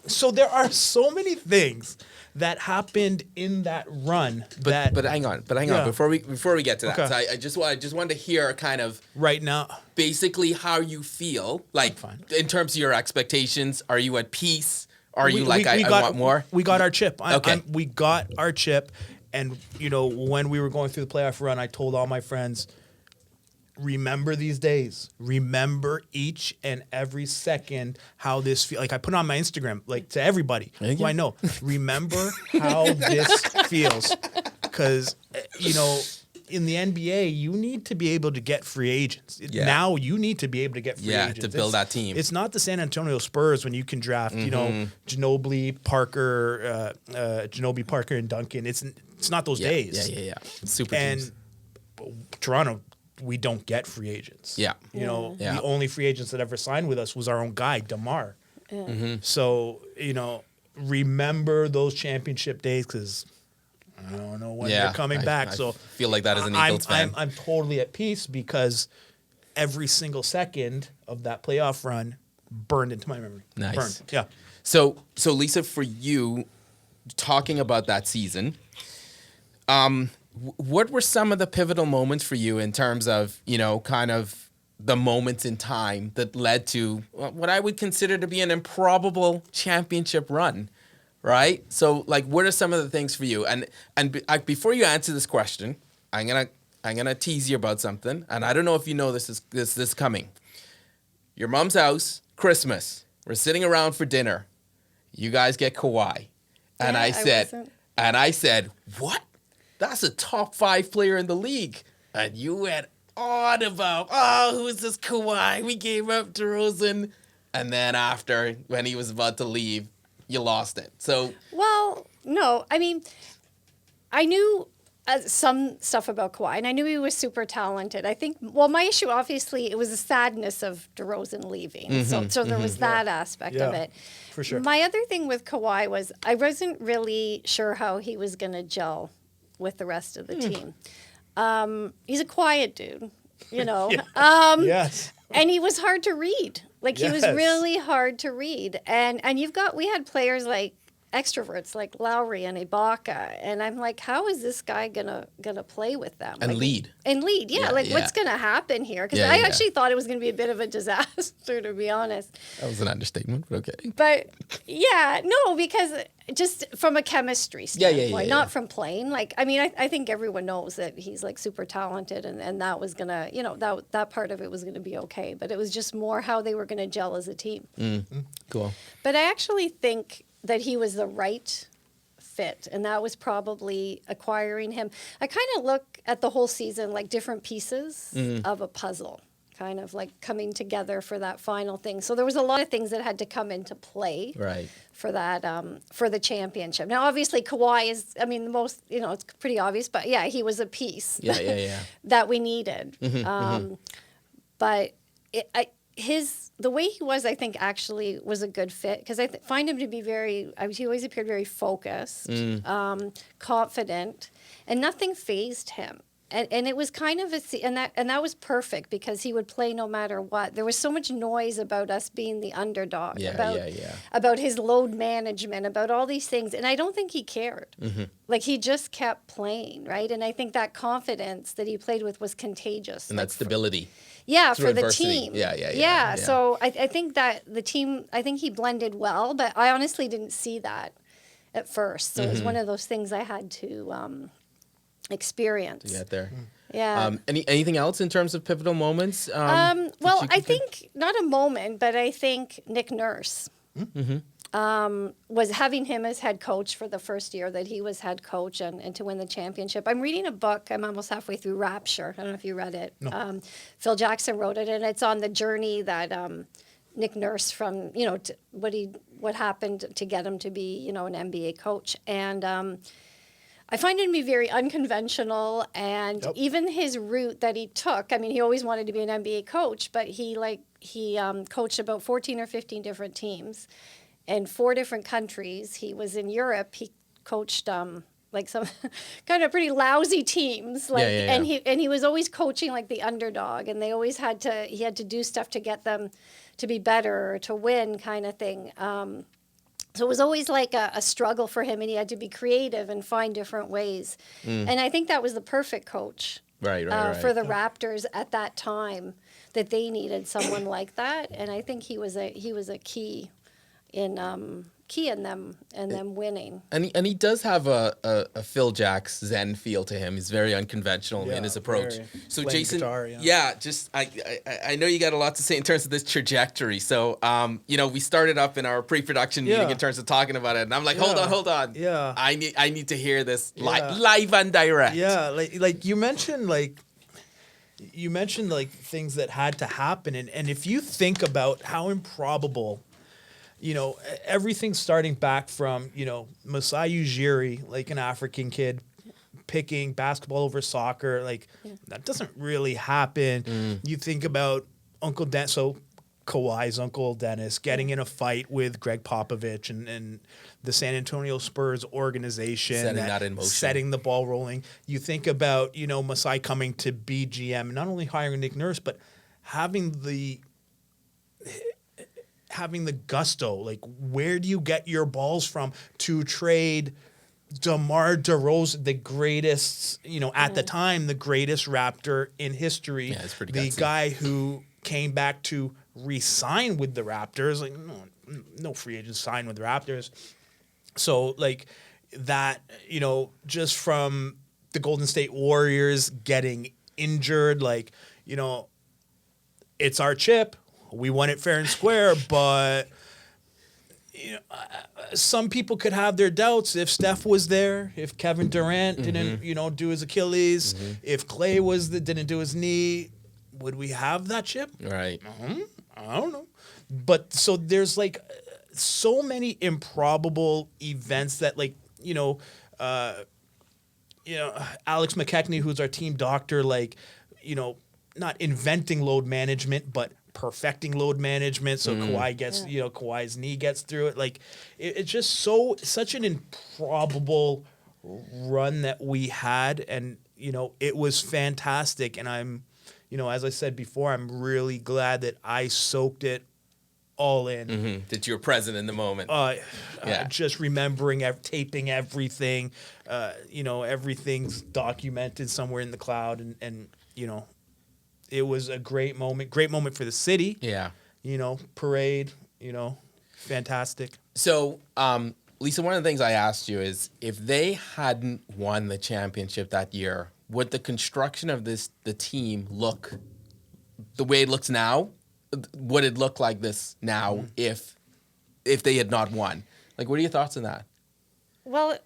so there are so many things that happened in that run. But hang on. Before we get to that, so I just wanted to hear kind of right now, basically how you feel, like in terms of your expectations. Are you at peace? Are you I want more? We got our chip. Okay. We got our chip, and when we were going through the playoff run, I told all my friends, remember these days. Remember each and every second how this feels. Like I put on my Instagram, like to everybody who I know. Remember how this feels, because in the NBA you need to be able to get free agents. Now you need to be able to get free agents to build that team. It's not the San Antonio Spurs when you can draft Ginobili, Parker, and Duncan. It's not those days. Yeah. Super and teams. Toronto, we don't get free agents. The only free agents that ever signed with us was our own guy, DeMar. So, remember those championship days, because I don't know when they're coming back. I so feel like that as an Eagles fan. I'm totally at peace, because every single second of that playoff run burned into my memory. Nice. Burned. Yeah. So Lisa, for you, talking about that season, what were some of the pivotal moments for you in terms of, kind of the moments in time that led to what I would consider to be an improbable championship run, right? So, like, what are some of the things for you? And before you answer this question, I'm gonna tease you about something, and I don't know if you know this is coming. Your mom's house, Christmas. We're sitting around for dinner. You guys get Kawhi, and I said, what? That's a top 5 player in the league. And you went on about, who's this Kawhi? We gave up DeRozan. And then after, when he was about to leave, you lost it. So, well, no, I mean, I knew some stuff about Kawhi, and I knew he was super talented. I think, my issue, obviously, it was the sadness of DeRozan leaving. So there was that aspect of it. For sure. My other thing with Kawhi was I wasn't really sure how he was going to gel with the rest of the team. He's a quiet dude, Yes. And he was hard to read. Like, he was really hard to read. And we had players like extroverts like Lowry and Ibaka, and I'm like, how is this guy gonna play with them and lead? What's gonna happen here? Because I actually thought it was gonna be a bit of a disaster, to be honest. That was an understatement, but okay. But because just from a chemistry standpoint, not from playing. Like, I mean, I think everyone knows that he's like super talented, and that was gonna, that part of it was gonna be okay. But it was just more how they were gonna gel as a team. Cool. But I actually think that he was the right fit, and that was probably acquiring him. I kind of look at the whole season like different pieces of a puzzle. kind of like coming together for that final thing. So there was a lot of things that had to come into play for that, for the championship. Now, obviously, Kawhi is, I mean, the most, it's pretty obvious, but yeah, he was a piece that we needed. But the way he was, I think, actually was a good fit because I find him to be he always appeared very focused, confident, and nothing fazed him. And it was kind of and that was perfect because he would play no matter what. There was so much noise about us being the underdog, about his load management, about all these things, and I don't think he cared. Like he just kept playing, right? And I think that confidence that he played with was contagious. And that stability. For the team. Yeah. So I think that the team, I think he blended well, but I honestly didn't see that at first. So it was one of those things I had to experience. To get there. Yeah. Anything else in terms of pivotal moments? Well, I think not a moment, but I think Nick Nurse was having him as head coach for the first year that he was head coach and to win the championship. I'm reading a book. I'm almost halfway through Rapture. I don't know if you read it. No. Phil Jackson wrote it, and it's on the journey that Nick Nurse from, what happened to get him to be, an NBA coach. And I find him to be very unconventional, and even his route that he took. I mean, he always wanted to be an NBA coach, but he coached about 14 or 15 different teams in 4 different countries. He was in Europe. He coached some kind of pretty lousy teams, and he was always coaching like the underdog, and he had to do stuff to get them to be better or to win, kind of thing. So it was always like a struggle for him, and he had to be creative and find different ways. And I think that was the perfect coach for the Raptors at that time, that they needed someone like that. And I think he was a key in them winning. And he does have a Phil Jacks Zen feel to him. He's very unconventional in his approach. So Jason, guitar, just I know you got a lot to say in terms of this trajectory. So we started up in our pre-production meeting in terms of talking about it, and I'm like, hold on. Yeah. I need to hear this live and direct. Yeah, like you mentioned things that had to happen, and if you think about how improbable, everything starting back from, Masai Ujiri, like an African kid picking basketball over soccer, that doesn't really happen. You think about Uncle Dennis, so Kawhi's Uncle Dennis getting in a fight with Greg Popovich and the San Antonio Spurs organization. Setting that in motion. Setting the ball rolling. You think about, Masai coming to be GM, not only hiring Nick Nurse, but having the gusto, where do you get your balls from to trade DeMar DeRozan, the greatest, at the time, the greatest Raptor in history. Yeah, it's pretty the gutsy. guy who came back to re-sign with the Raptors. No free agents signed with the Raptors. So, that, just from the Golden State Warriors getting injured, it's our chip. We won it fair and square, but some people could have their doubts if Steph was there, if Kevin Durant didn't, do his Achilles, if Clay didn't do his knee, would we have that chip? Right. I don't know. But so there's so many improbable events that Alex McKechnie, who's our team doctor, not inventing load management, but perfecting load management, so Kawhi gets, Kawhi's knee gets through it. It's just such an improbable run that we had, and it was fantastic. And I'm, as I said before, I'm really glad that I soaked it all in. That you were present in the moment. Just remembering, taping everything, everything's documented somewhere in the cloud, and it was a great moment for the city. Yeah. Parade, fantastic. So, Lisa, one of the things I asked you is if they hadn't won the championship that year, would the construction of the team look the way it looks now? Would it look like this now if they had not won? What are your thoughts on that? Well,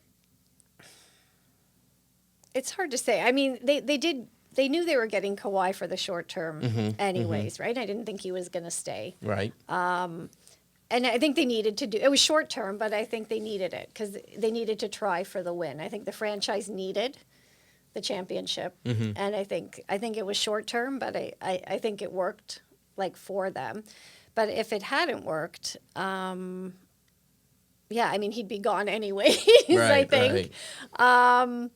it's hard to say. I mean, they did they knew they were getting Kawhi for the short term anyways, right? I didn't think he was going to stay. Right. And I think they needed to do, it was short term, but I think they needed it because they needed to try for the win. I think the franchise needed the championship. And I think it was short term, but I think it worked like for them. But if it hadn't worked, yeah, I mean, he'd be gone anyways, I think. Right.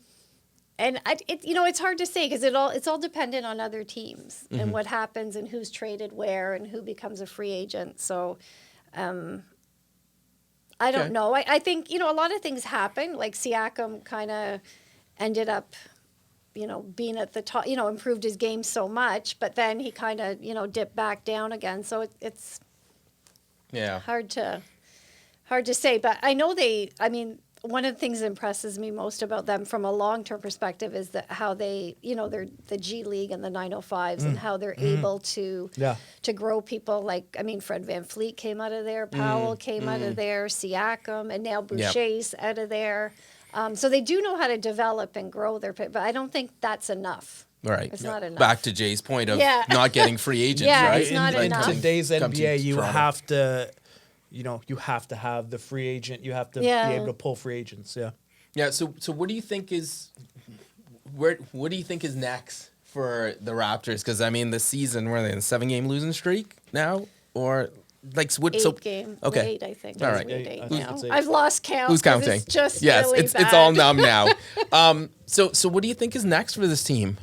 And it's hard to say because it's all dependent on other teams and what happens and who's traded where and who becomes a free agent. So I don't know. I think, a lot of things happen. Like Siakam kind of ended up, being at the top, improved his game so much, but then he kind of, dipped back down again. So it's hard to say. But I know one of the things that impresses me most about them from a long-term perspective is that how they, they're the G League and the 905s and how they're able to grow people. Like, I mean, Fred VanVleet came out of there, Powell came out of there, Siakam, and now Boucher's out of there. So they do know how to develop and grow their pick, but I don't think that's enough. Right. It's not enough. Back to Jay's point of not getting free agents, right? It's not enough. In today's NBA, you have to... you have to have the free agent. You have to be able to pull free agents. Yeah. Yeah. So what do you think is what do you think is next for the Raptors? Because I mean, the season, were they in a 7-game losing streak now, or like what? 8 game. Okay. 8, I think. All right. 8 now. I've lost count. Who's counting? It's just yes, really it's bad. all numb now. So what do you think is next for this team?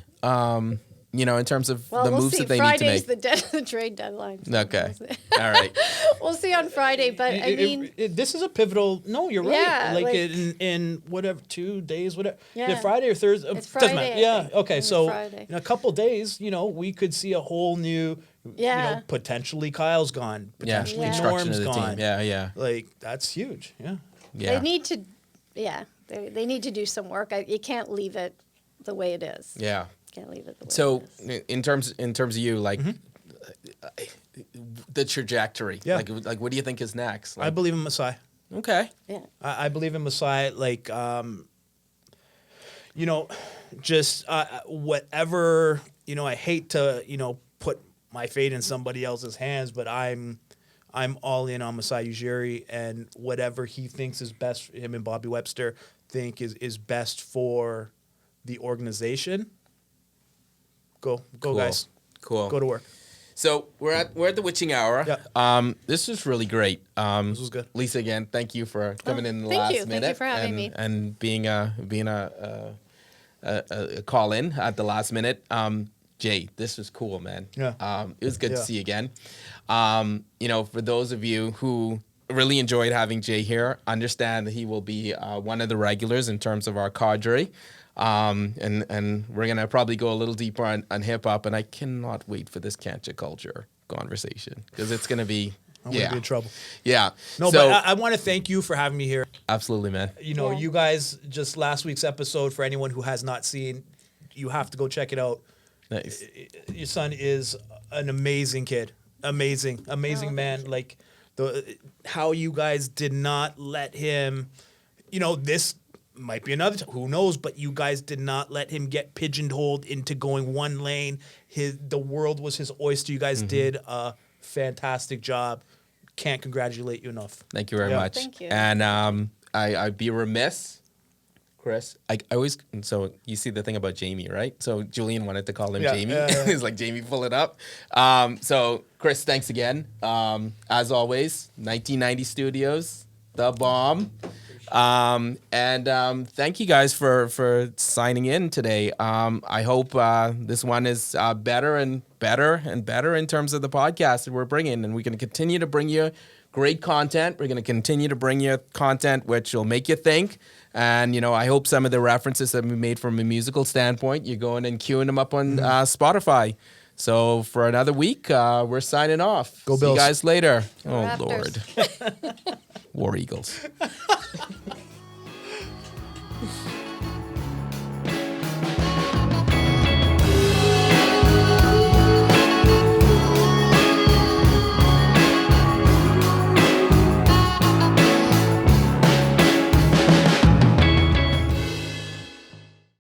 In terms of the moves that they need to make. Friday's the trade deadline. Okay. All right. We'll see on Friday, but I mean... this is a pivotal... No, you're right. Yeah, like in whatever, 2 days, whatever. Yeah. Friday or Thursday? It's Friday, doesn't matter. Yeah, okay. So Friday. in a couple days, we could see a whole new... potentially Kyle's gone. Potentially Norm's gone. Team. Yeah. Like, that's huge. Yeah. They need to... Yeah. They need to do some work. You can't leave it the way it is. Yeah. Can't leave it the way so it is. in terms of you, like the trajectory, like what do you think is next? Like, I believe in Masai. Okay. Yeah. I believe in Masai. Like, just whatever. I hate to put my fate in somebody else's hands, but I'm all in on Masai Ujiri, and whatever he thinks is best. Him and Bobby Webster think is best for the organization. Go, cool. Guys. Cool. Go to work. So we're at the witching hour. Yeah. This was really great. This was good. Lisa, again, thank you for coming in the last minute. Thank you for having me. And being a call in at the last minute. Jay, this was cool, man. Yeah. It was good to see you again. For those of you who really enjoyed having Jay here, understand that he will be one of the regulars in terms of our cadre. And we're going to probably go a little deeper on hip hop, and I cannot wait for this cancer culture conversation because it's going to be, I'm going to be in trouble. Yeah. No, but I want to thank you for having me here. Absolutely, man. You guys, just last week's episode, for anyone who has not seen, you have to go check it out. Nice. Your son is an amazing kid. Amazing man. Like, how you guys did not let him, this might be another who knows, but you guys did not let him get pigeonholed into going one lane. The world was his oyster. You guys did a fantastic job. Can't congratulate you enough. Thank you very much. Thank you. And I'd be remiss, Chris. I always, so you see the thing about Jamie, right? So Julian wanted to call him Jamie. He's like, Jamie, pull it up. So Chris, thanks again. As always, 1990 Studios, the bomb. And thank you guys for signing in today. I hope this one is better and better and better in terms of the podcast that we're bringing, and we're going to continue to bring you great content. We're going to continue to bring you content which will make you think. And I hope some of the references that we made from a musical standpoint, you're going and queuing them up on Spotify. So for another week, we're signing off. Go See Bills. you guys later. Go Oh Raptors. Lord. War Eagles.